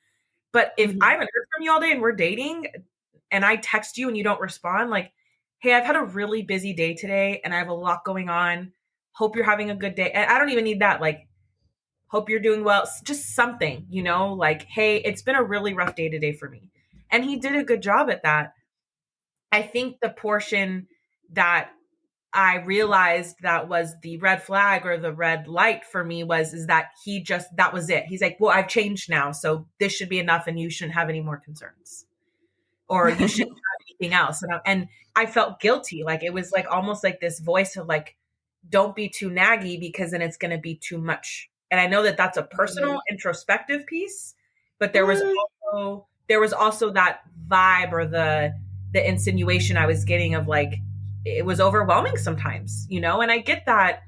Speaker 3: But if I haven't heard from you all day and we're dating, and I text you and you don't respond, like, hey, I've had a really busy day today and I have a lot going on. Hope you're having a good day. And I don't even need that. Like, hope you're doing well. Just something, you know, like, hey, it's been a really rough day today for me. And he did a good job at that. I think the portion that I realized that was the red flag or the red light for me is that that was it. He's like, well, I've changed now, so this should be enough and you shouldn't have any more concerns. Or you shouldn't have anything else. And I felt guilty. Like, it was like almost like this voice of like, don't be too naggy because then it's going to be too much. And I know that that's a personal introspective piece, but there was also that vibe or the insinuation I was getting of like, it was overwhelming sometimes, you know? And I get that.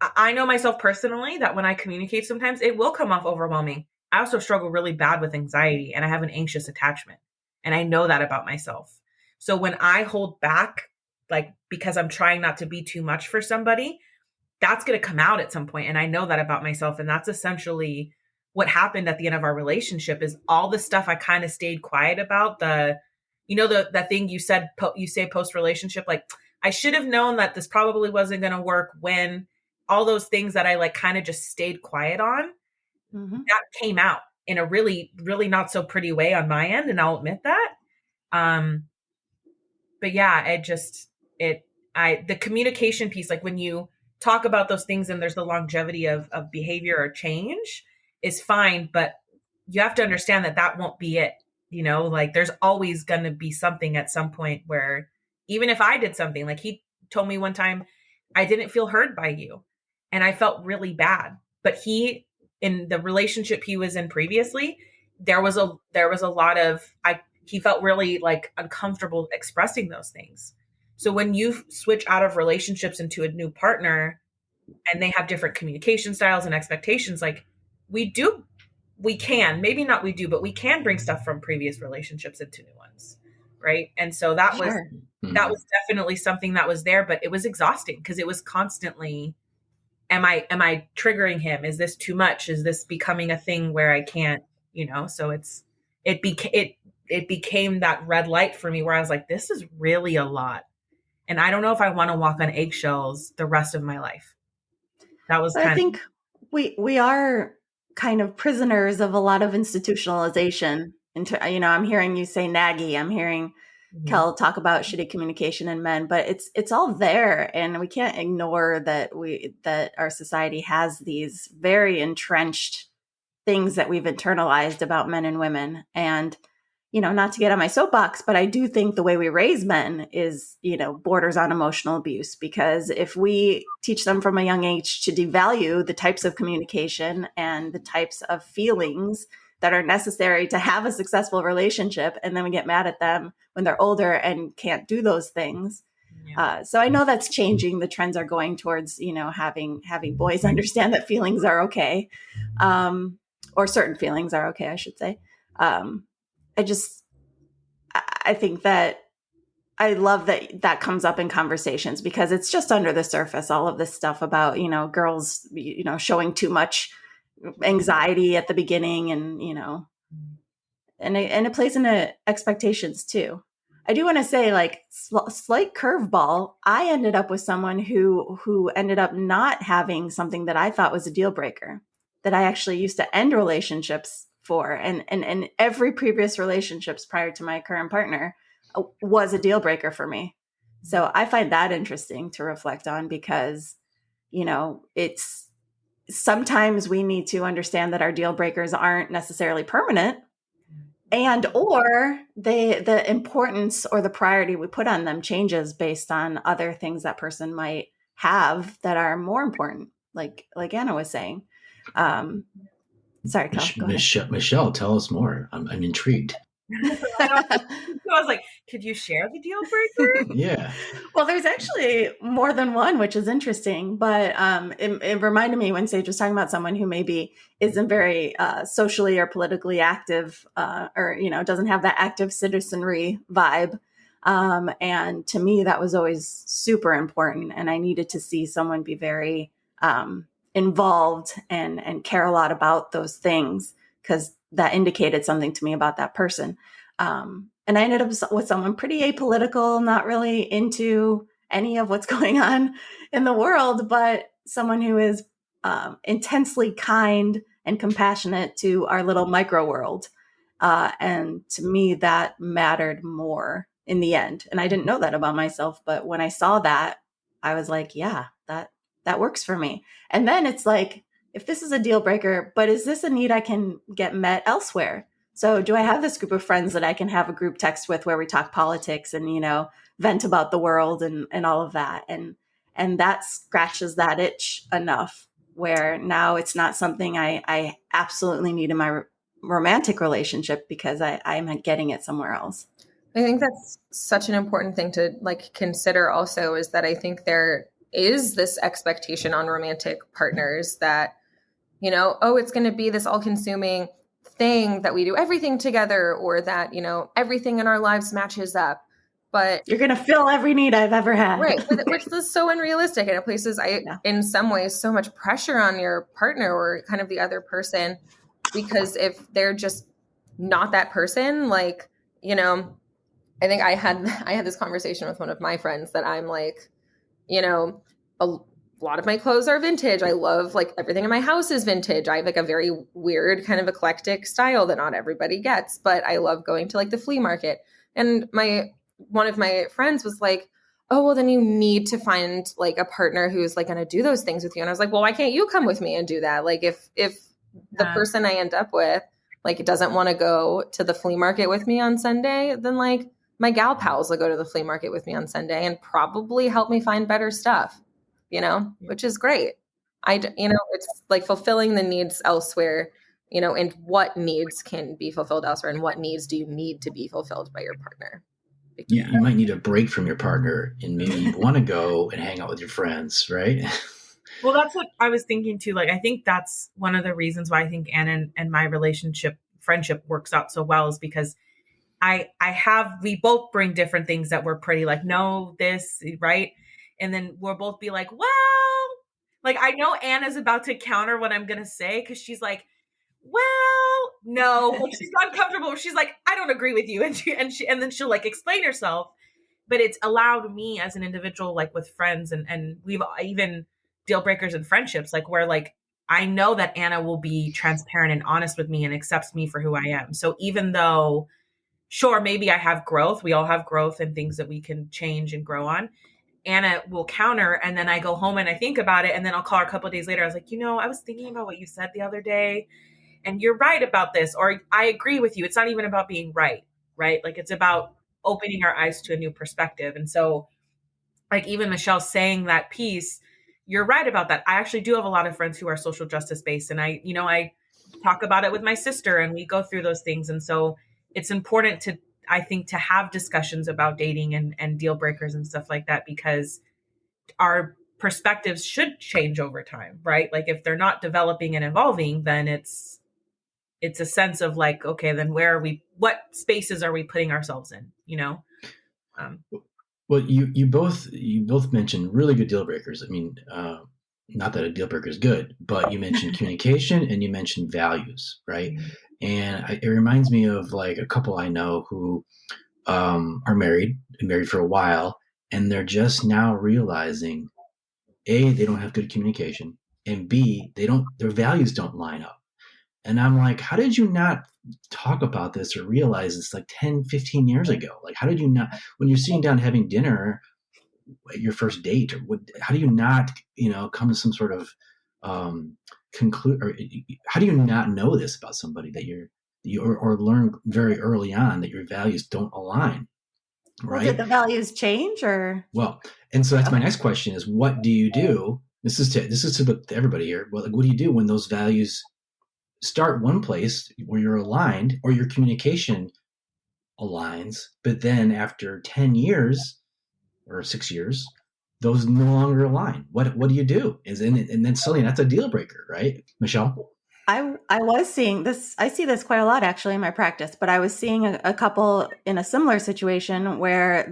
Speaker 3: I know myself personally that when I communicate, sometimes it will come off overwhelming. I also struggle really bad with anxiety, and I have an anxious attachment. And I know that about myself. So when I hold back, like, because I'm trying not to be too much for somebody, that's going to come out at some point. And I know that about myself. And that's essentially what happened at the end of our relationship, is all the stuff I kind of stayed quiet about. The thing you say post relationship, like, I should have known that this probably wasn't going to work, when all those things that I like kind of just stayed quiet on, that came out in a really, really not so pretty way on my end. And I'll admit that. But yeah, the communication piece, like when you talk about those things and there's the longevity of behavior or change is fine, but you have to understand that that won't be it. Like there's always going to be something at some point where even if I did something, like he told me one time, I didn't feel heard by you. And I felt really bad. But in the relationship he was in previously, there was a lot of, he felt really like uncomfortable expressing those things. So when you switch out of relationships into a new partner and they have different communication styles and expectations, like we can, maybe not we do, but we can bring stuff from previous relationships into new ones. Right. And so that
Speaker 1: Sure.
Speaker 3: was definitely something that was there, but it was exhausting because it was constantly, am I triggering him? Is this too much? Is this becoming a thing where I can't, so it became that red light for me where I was like, this is really a lot. And I don't know if I want to walk on eggshells the rest of my life. That was
Speaker 1: I think we are kind of prisoners of a lot of institutionalization. I'm hearing you say naggy. I'm hearing Kel talk about shitty communication in men, but it's all there, and we can't ignore that our society has these very entrenched things that we've internalized about men and women. And not to get on my soapbox, but I do think the way we raise men is, borders on emotional abuse, because if we teach them from a young age to devalue the types of communication and the types of feelings that are necessary to have a successful relationship, and then we get mad at them when they're older and can't do those things.
Speaker 3: Yeah.
Speaker 1: So I know that's changing. The trends are going towards, having boys understand that feelings are okay, or certain feelings are okay, I should say. I think that I love that comes up in conversations, because it's just under the surface, all of this stuff about, girls, showing too much anxiety at the beginning, and, and it plays into expectations too. I do want to say, like, slight curveball. I ended up with someone who ended up not having something that I thought was a deal breaker, that I actually used to end relationships for. And every previous relationships prior to my current partner was a deal breaker for me. So I find that interesting to reflect on, because, it's sometimes we need to understand that our deal breakers aren't necessarily permanent, and or the importance or the priority we put on them changes based on other things that person might have that are more important, like Anna was saying. Sorry, Kel, go ahead.
Speaker 2: Michelle, tell us more. I'm intrigued.
Speaker 3: I was like, could you share the deal breaker?
Speaker 2: Yeah.
Speaker 1: Well, there's actually more than one, which is interesting. But it reminded me when Sage was talking about someone who maybe isn't very socially or politically active, or doesn't have that active citizenry vibe. And to me, that was always super important. And I needed to see someone be very involved and care a lot about those things, because that indicated something to me about that person. And I ended up with someone pretty apolitical, not really into any of what's going on in the world, but someone who is intensely kind and compassionate to our little micro world. And to me, that mattered more in the end. And I didn't know that about myself, but when I saw that, I was like, yeah, that works for me. And then it's like, if this is a deal breaker, but is this a need I can get met elsewhere? So do I have this group of friends that I can have a group text with where we talk politics and, vent about the world and all of that? And that scratches that itch enough where now it's not something I absolutely need in my romantic relationship, because I'm getting it somewhere else.
Speaker 4: I think that's such an important thing to consider also, is that I think there is this expectation on romantic partners that, it's going to be this all-consuming thing that we do everything together, or that, everything in our lives matches up. But
Speaker 1: you're going to fill every need I've ever had.
Speaker 4: Right. Which is so unrealistic. And it places, in some ways, so much pressure on your partner or kind of the other person, because if they're just not that person, I think I had this conversation with one of my friends that I'm like, a lot of my clothes are vintage. I love everything in my house is vintage. I have a very weird kind of eclectic style that not everybody gets, but I love going to the flea market. And one of my friends was like, oh, well, then you need to find like a partner who's like going to do those things with you. And I was like, well, why can't you come with me and do that? Like if the person I end up with, like, doesn't want to go to the flea market with me on Sunday, then like my gal pals will go to the flea market with me on Sunday and probably help me find better stuff, which is great. It's like fulfilling the needs elsewhere, and what needs can be fulfilled elsewhere and what needs do you need to be fulfilled by your partner.
Speaker 2: You might need a break from your partner and maybe you want to go and hang out with your friends, right?
Speaker 3: Well, that's what I was thinking too. Like, I think that's one of the reasons why I think Anna and my friendship works out so well is because we both bring different things that we're pretty like, no, this, right? And then we'll both be like, well, like, I know Anna's about to counter what I'm going to say because she's like, well, no, like she's uncomfortable. She's like, I don't agree with you. And then she'll like explain herself. But it's allowed me as an individual, like with friends and we've even deal breakers in friendships, like where like I know that Anna will be transparent and honest with me and accepts me for who I am. So even though, sure, maybe I have growth, we all have growth and things that we can change and grow on. Anna will counter, and then I go home and I think about it, and then I'll call her a couple of days later. I was like, I was thinking about what you said the other day, and you're right about this, or I agree with you. It's not even about being right? Like it's about opening our eyes to a new perspective. And so, like even Michelle saying that piece, you're right about that. I actually do have a lot of friends who are social justice based, and I talk about it with my sister, and we go through those things. And so it's important I think, to have discussions about dating and deal breakers and stuff like that, because our perspectives should change over time, right? Like if they're not developing and evolving, then it's a sense of like, okay, then what spaces are we putting ourselves in,
Speaker 2: Well, you both mentioned really good deal breakers. I mean, not that a deal breaker is good, but you mentioned communication and you mentioned values, right? Mm-hmm. And it reminds me of like a couple I know who are married for a while, and they're just now realizing, A, they don't have good communication, and B, their values don't line up. And I'm like, how did you not talk about this or realize this like 10, 15 years ago? Like, how did you not, when you're sitting down having dinner at your first date, how do you not, come to some sort of conclude, or how do you not know this about somebody that or learn very early on that your values don't align? Right?
Speaker 1: Well, did the values change or?
Speaker 2: Well, and so that's my next question is, what do you do? This is to everybody here. Well, like, what do you do when those values start one place where you're aligned or your communication aligns, but then after 10 years or 6 years, those no longer align? What do you do? And then suddenly that's a deal breaker, right? Michelle?
Speaker 1: I was seeing this. I see this quite a lot actually in my practice, but I was seeing a couple in a similar situation where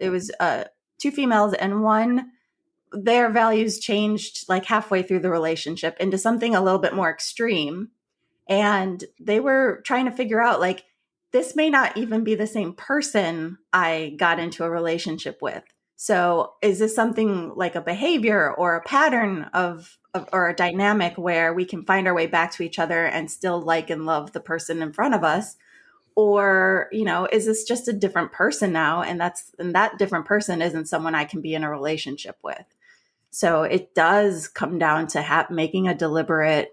Speaker 1: it was two females, and one, their values changed like halfway through the relationship into something a little bit more extreme. And they were trying to figure out like, this may not even be the same person I got into a relationship with. So is this something like a behavior or a pattern or a dynamic where we can find our way back to each other and still like and love the person in front of us? Or, is this just a different person now? And that different person isn't someone I can be in a relationship with. So it does come down to making a deliberate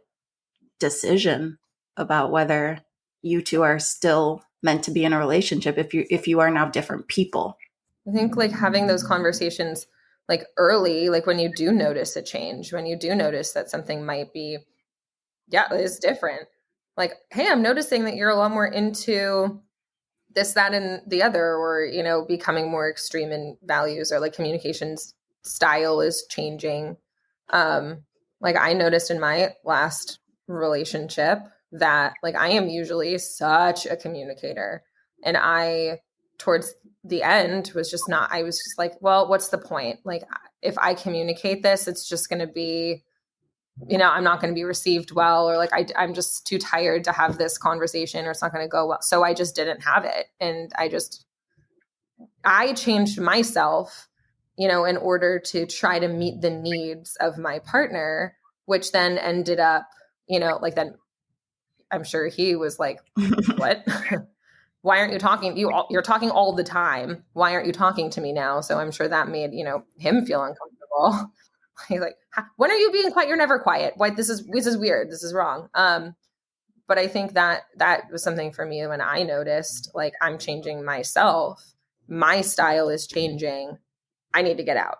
Speaker 1: decision about whether you two are still meant to be in a relationship if you are now different people.
Speaker 4: I think like having those conversations like early, like when you do notice a change, when you do notice that something might be, is different. Like, hey, I'm noticing that you're a lot more into this, that, and the other, or, becoming more extreme in values, or like communications style is changing. Like I noticed in my last relationship that like I am usually such a communicator, and I towards the end was just not. I was just like, well, what's the point? Like if I communicate this, it's just going to be, I'm not going to be received well, or like I'm just too tired to have this conversation, or it's not going to go well. So I just didn't have it, and I changed myself, in order to try to meet the needs of my partner, which then ended up, like then I'm sure he was like, what? why aren't you talking? You're talking all the time. Why aren't you talking to me now? So I'm sure that made, him feel uncomfortable. He's like, when are you being quiet? You're never quiet. Why? This is weird. This is wrong. But I think that was something for me when I noticed, like, I'm changing myself. My style is changing. I need to get out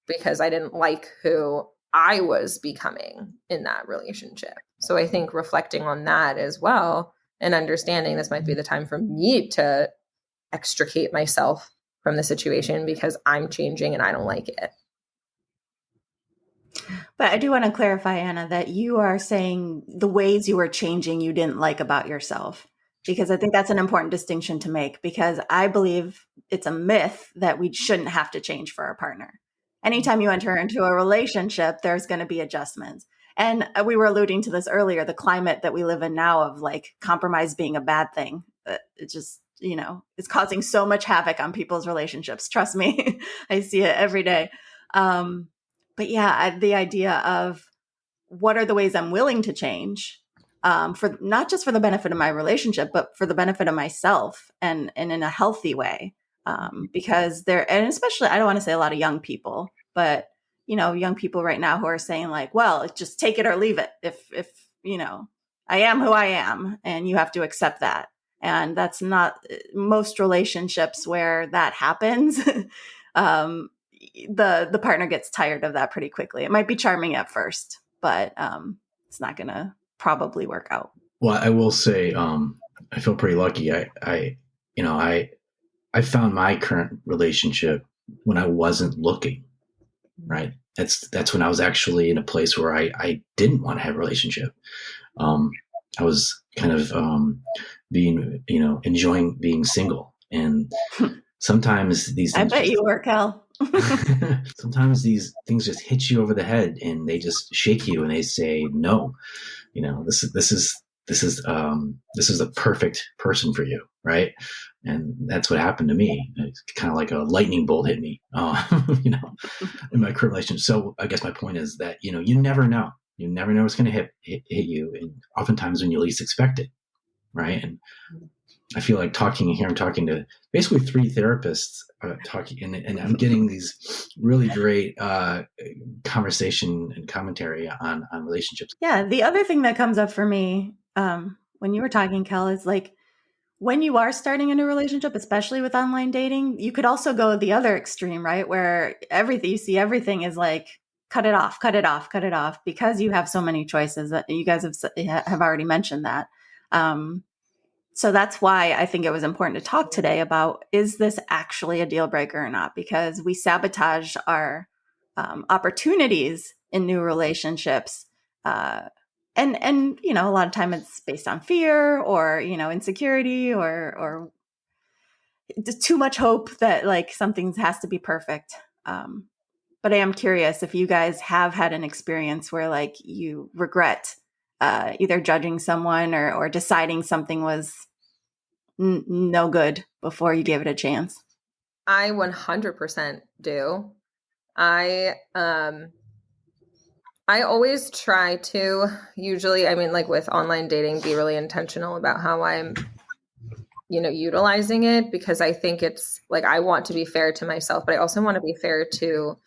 Speaker 4: because I didn't like who I was becoming in that relationship. So I think reflecting on that as well and understanding this might be the time for me to extricate myself from the situation because I'm changing and I don't like it.
Speaker 1: But I do want to clarify, Anna, that you are saying the ways you were changing you didn't like about yourself, because I think that's an important distinction to make, because I believe it's a myth that we shouldn't have to change for our partner. Anytime you enter into a relationship, there's going to be adjustments. And we were alluding to this earlier, the climate that we live in now of like compromise being a bad thing. It just, it's causing so much havoc on people's relationships. Trust me, I see it every day. But yeah, the idea of what are the ways I'm willing to change, for not just for the benefit of my relationship, but for the benefit of myself and in a healthy way. Because and especially, I don't want to say a lot of young people, but young people right now who are saying like, well, just take it or leave it. If I am who I am and you have to accept that. And that's not most relationships where that happens. The partner gets tired of that pretty quickly. It might be charming at first, but it's not going to probably work out.
Speaker 2: Well, I will say, I feel pretty lucky. I found my current relationship when I wasn't looking, right? That's when I was actually in a place where I didn't want to have a relationship. I was kind of enjoying being single. And sometimes these things
Speaker 1: I bet you were, Kel.
Speaker 2: Sometimes these things just hit you over the head and they just shake you and they say, no, this is the perfect person for you. Right. And that's what happened to me. It's kind of like a lightning bolt hit me, in my current relationship. So I guess my point is that, you never know. You never know what's going to hit you. And oftentimes when you least expect it. Right. And I feel like I'm talking to basically 3 therapists talking, and I'm getting these really great conversation and commentary on relationships.
Speaker 1: Yeah. The other thing that comes up for me when you were talking, Kel, is like when you are starting a new relationship, especially with online dating, you could also go the other extreme, right? Where everything is like, cut it off, cut it off, cut it off, because you have so many choices that you guys have already mentioned that. So that's why I think it was important to talk today about, is this actually a deal breaker or not? Because we sabotage our opportunities in new relationships. And a lot of time it's based on fear or, insecurity or too much hope that like something has to be perfect. But I am curious if you guys have had an experience where like you regret either judging someone or deciding something was no good before you gave it a chance.
Speaker 4: I 100% do. I always try to usually, like with online dating, be really intentional about how I'm, utilizing it, because I think it's like, I want to be fair to myself, but I also want to be fair to,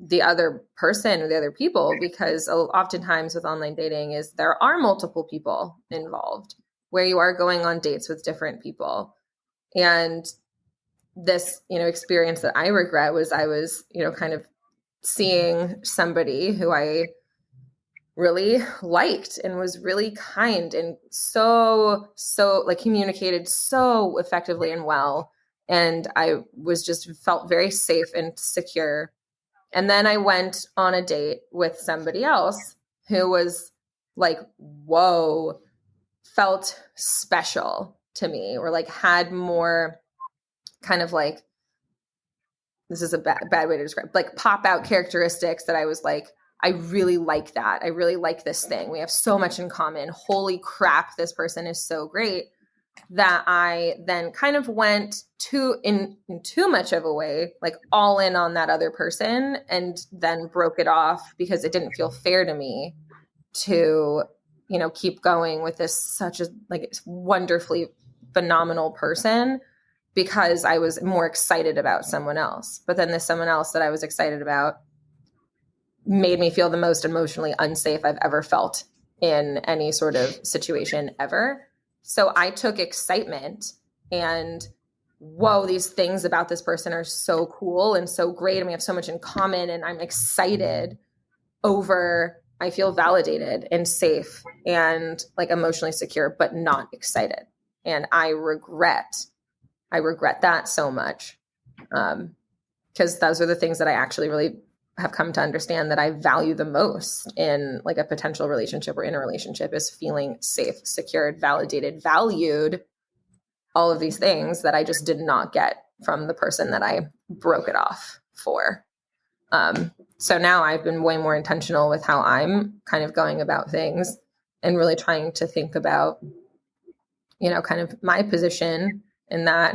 Speaker 4: the other person or the other people, because oftentimes with online dating is there are multiple people involved where you are going on dates with different people. And this, experience that I regret was I was, kind of seeing somebody who I really liked and was really kind and so like communicated so effectively and well. And I was just felt very safe and secure. And then I went on a date with somebody else who was like, whoa, felt special to me, or like had more kind of like, this is a bad way to describe, like pop out characteristics that I was like, I really like that. I really like this thing. We have so much in common. Holy crap, this person is so great, that I then kind of went in too much of a way, like all in on that other person, and then broke it off because it didn't feel fair to me to, keep going with this such a like wonderfully phenomenal person because I was more excited about someone else. But then the someone else that I was excited about made me feel the most emotionally unsafe I've ever felt in any sort of situation ever. So I took excitement and, whoa, these things about this person are so cool and so great, and we have so much in common, and I'm excited over, I feel validated and safe and like emotionally secure, but not excited. And I regret that so much. Because those are the things that I actually really have come to understand that I value the most in like a potential relationship or in a relationship, is feeling safe, secured, validated, valued, all of these things that I just did not get from the person that I broke it off for. So now I've been way more intentional with how I'm kind of going about things and really trying to think about, you know, kind of my position in that,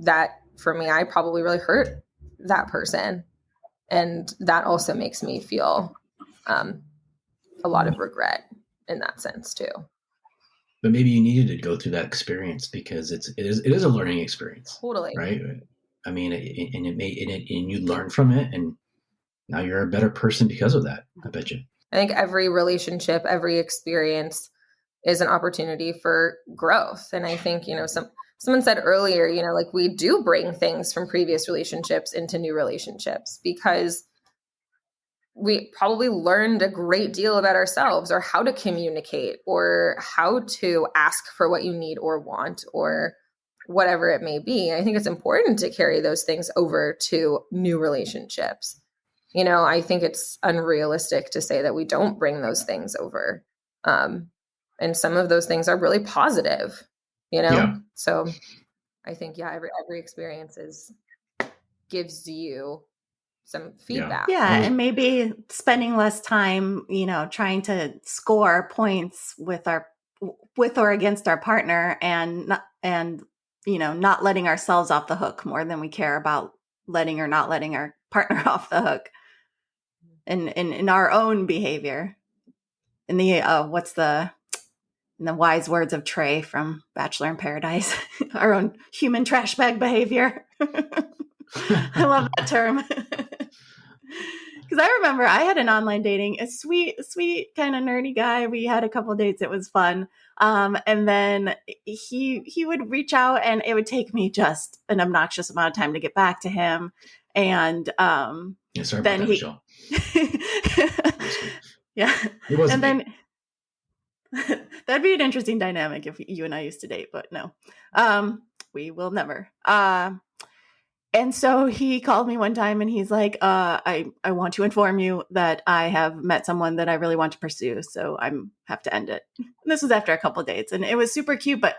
Speaker 4: that for me, I probably really hurt that person. And that also makes me feel a lot of regret in that sense too.
Speaker 2: But maybe you needed to go through that experience because it is a learning experience.
Speaker 4: Totally.
Speaker 2: Right. I mean, and you learn from it, and now you're a better person because of that. I bet you.
Speaker 4: I think every relationship, every experience is an opportunity for growth. And I think, you know, someone said earlier, you know, like we do bring things from previous relationships into new relationships because we probably learned a great deal about ourselves, or how to communicate, or how to ask for what you need or want, or whatever it may be. I think it's important to carry those things over to new relationships. You know, I think it's unrealistic to say that we don't bring those things over. And some of those things are really positive, you know?
Speaker 2: Yeah.
Speaker 4: So I think, yeah, every experience gives you some feedback.
Speaker 1: Yeah. And maybe spending less time, you know, trying to score points with or against our partner, and you know, not letting ourselves off the hook more than we care about letting or not letting our partner off the hook in our own behavior. In the in the wise words of Trey from Bachelor in Paradise, our own human trash bag behavior. I love that term. Because I remember I had an online dating, a sweet kind of nerdy guy. We had a couple dates. It was fun. And then he would reach out, and it would take me just an obnoxious amount of time to get back to him. And
Speaker 2: yeah, sorry about that, Michelle.
Speaker 1: Yeah.
Speaker 2: It wasn't
Speaker 1: and then that'd be an interesting dynamic if you and I used to date, but no, we will never. And so he called me one time, and he's like, I want to inform you that I have met someone that I really want to pursue. So I have to end it. And this was after a couple of dates, and it was super cute. But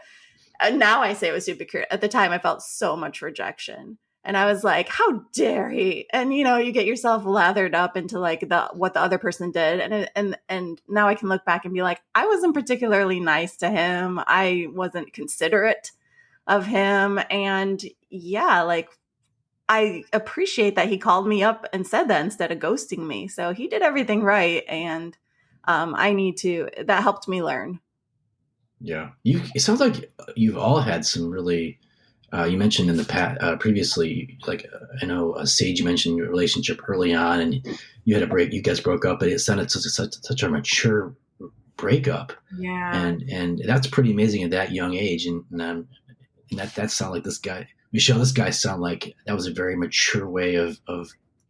Speaker 1: now I say it was super cute. At the time, I felt so much rejection. And I was like, how dare he? And, you know, you get yourself lathered up into like what the other person did. And now I can look back and be like, I wasn't particularly nice to him. I wasn't considerate of him. And yeah, like, I appreciate that he called me up and said that instead of ghosting me. So he did everything right. And that helped me learn.
Speaker 2: Yeah. It sounds like you've all had some really, you mentioned in the past, previously, like, I know Sage, you mentioned your relationship early on, and you had a break, you guys broke up, but it sounded such a mature breakup.
Speaker 3: Yeah.
Speaker 2: And that's pretty amazing at that young age. And that sounded like this guy, Michelle, this guy sounded like that was a very mature way of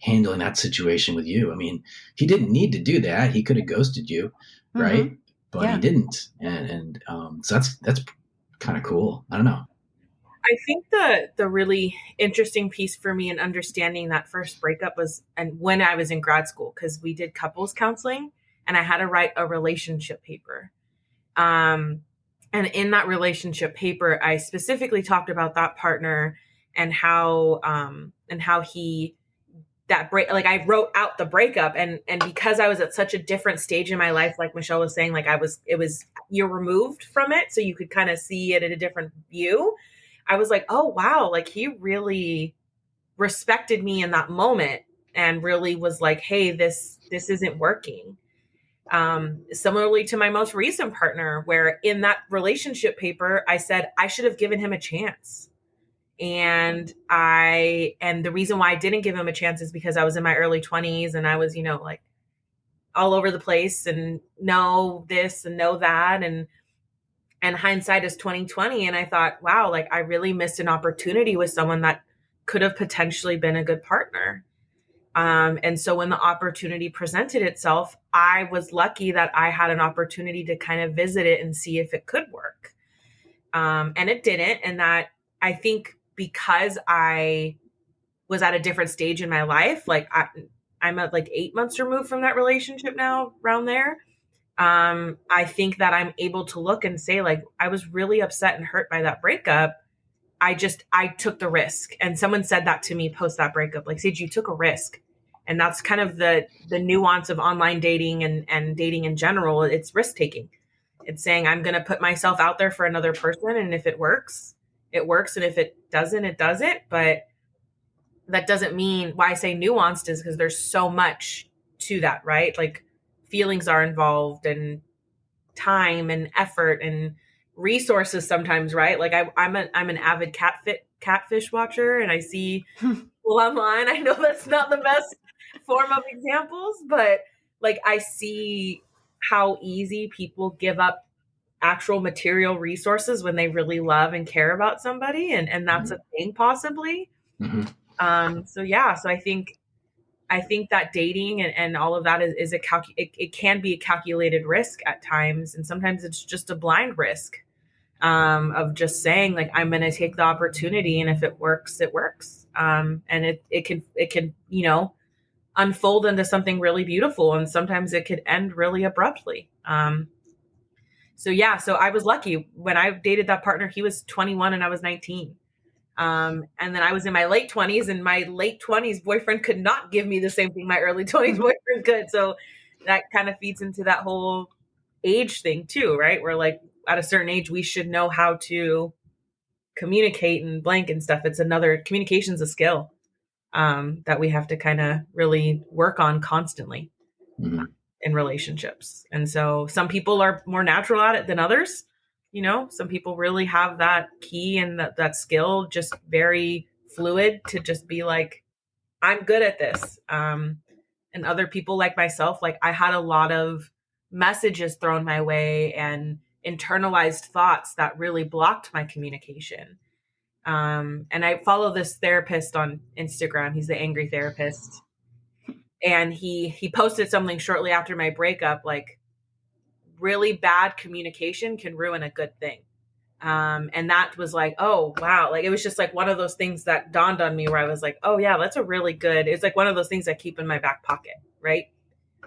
Speaker 2: handling that situation with you. I mean, he didn't need to do that. He could have ghosted you, right? Mm-hmm. But he didn't. And so that's kind of cool. I don't know.
Speaker 3: I think the really interesting piece for me in understanding that first breakup was, and when I was in grad school, because we did couples counseling, and I had to write a relationship paper. And in that relationship paper, I specifically talked about that partner and how I wrote out the breakup, and because I was at such a different stage in my life, like Michelle was saying, like you're removed from it, so you could kind of see it at a different view. I was like, oh wow, like he really respected me in that moment and really was like, hey, this isn't working. Similarly to my most recent partner, where in that relationship paper, I said I should have given him a chance. And the reason why I didn't give him a chance is because I was in my early 20s and I was, like all over the place and know this and know that. And hindsight is 2020. And I thought, wow, like I really missed an opportunity with someone that could have potentially been a good partner. And so when the opportunity presented itself, I was lucky that I had an opportunity to kind of visit it and see if it could work. And it didn't. And that, I think, because I was at a different stage in my life, like I'm at like 8 months removed from that relationship now, around there. I think that I'm able to look and say, like, I was really upset and hurt by that breakup. I took the risk. And someone said that to me post that breakup, like, Sage, you took a risk. And that's kind of the nuance of online dating and dating in general. It's risk taking. It's saying, I'm going to put myself out there for another person. And if it works, it works. And if it doesn't, it doesn't. But that doesn't mean, why I say nuanced is because there's so much to that, right? Like feelings are involved and time and effort and resources sometimes, right? Like I'm an avid catfish watcher, and I see people online. I know that's not the best form of examples, but like I see how easy people give up actual material resources when they really love and care about somebody, and that's a thing possibly. So yeah, so I think that dating and all of that is it can be a calculated risk at times, and sometimes it's just a blind risk of just saying, like, I'm going to take the opportunity, and if it works, it works. And it can unfold into something really beautiful, and sometimes it could end really abruptly. So I was lucky when I dated that partner. He was 21 and I was 19. And then I was in my late 20s, and my late 20s boyfriend could not give me the same thing my early 20s boyfriend could. So that kind of feeds into that whole age thing too, right? Where like at a certain age, we should know how to communicate and blank and stuff. Communication's a skill that we have to kind of really work on constantly in relationships. And so some people are more natural at it than others. Some people really have that key and that skill, just very fluid, to just be like, I'm good at this. And other people like myself, like I had a lot of messages thrown my way and internalized thoughts that really blocked my communication. And I follow this therapist on Instagram. He's the Angry Therapist. And he posted something shortly after my breakup, like, really bad communication can ruin a good thing. And that was like, oh, wow. Like, it was just like one of those things that dawned on me where I was like, oh yeah, that's it's like one of those things I keep in my back pocket. Right.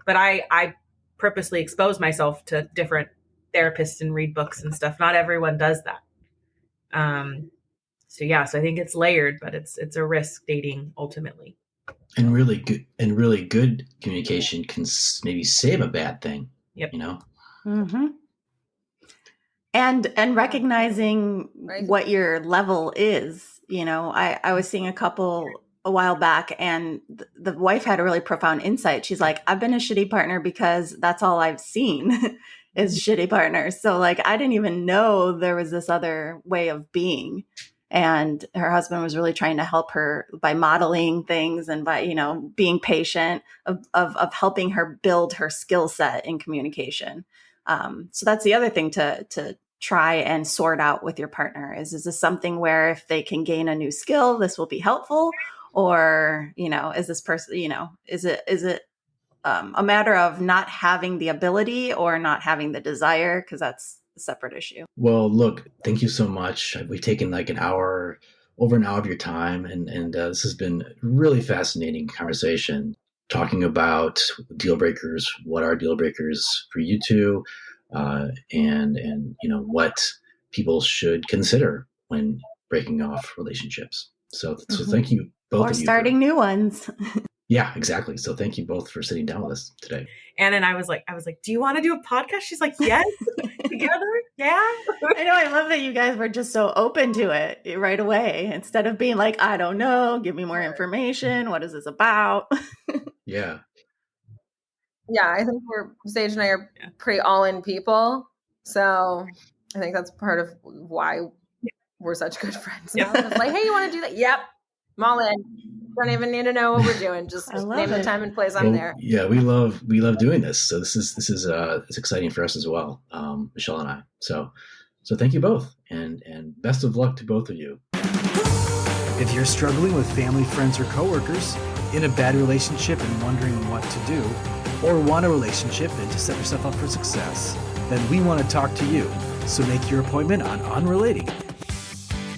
Speaker 3: But I purposely expose myself to different therapists and read books and stuff. Not everyone does that. So I think it's layered, but it's a risk, dating, ultimately.
Speaker 2: And really good communication can maybe save a bad thing.
Speaker 3: Yep.
Speaker 1: Mm-hmm. And recognizing what your level is. I was seeing a couple a while back, and the wife had a really profound insight. She's like, I've been a shitty partner because that's all I've seen is shitty partners. So like, I didn't even know there was this other way of being. And her husband was really trying to help her by modeling things and by, being patient of helping her build her skill set in communication. So that's the other thing to try and sort out with your partner is this something where if they can gain a new skill, this will be helpful? Or, is this person, is it a matter of not having the ability or not having the desire? Because that's a separate issue.
Speaker 2: Well, look, thank you so much. We've taken like over an hour of your time, and this has been a really fascinating conversation, talking about deal breakers, what are deal breakers for you two, and what people should consider when breaking off relationships. So thank you both
Speaker 1: or
Speaker 2: of you
Speaker 1: starting new ones.
Speaker 2: Yeah, exactly. So thank you both for sitting down with us today.
Speaker 3: And then I was like, do you want to do a podcast? She's like, yes. Together? Yeah.
Speaker 1: I know. I love that you guys were just so open to it right away instead of being like, I don't know, give me more information. What is this about?
Speaker 2: Yeah.
Speaker 4: Yeah, I think Sage and I are pretty all-in people. So I think that's part of why we're such good friends now. It's like, hey, you want to do that? Yep. I'm all in. Don't even need to know what we're doing. Just name the time and place. I'm there.
Speaker 2: Yeah, we love doing this. So this is it's exciting for us as well, Michelle and I. So thank you both, and best of luck to both of you. If you're struggling with family, friends, or coworkers, in a bad relationship and wondering what to do, or want a relationship and to set yourself up for success, then we want to talk to you. So make your appointment on Unrelating.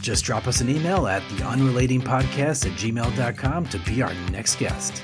Speaker 2: Just drop us an email at theunrelatingpodcast@gmail.com to be our next guest.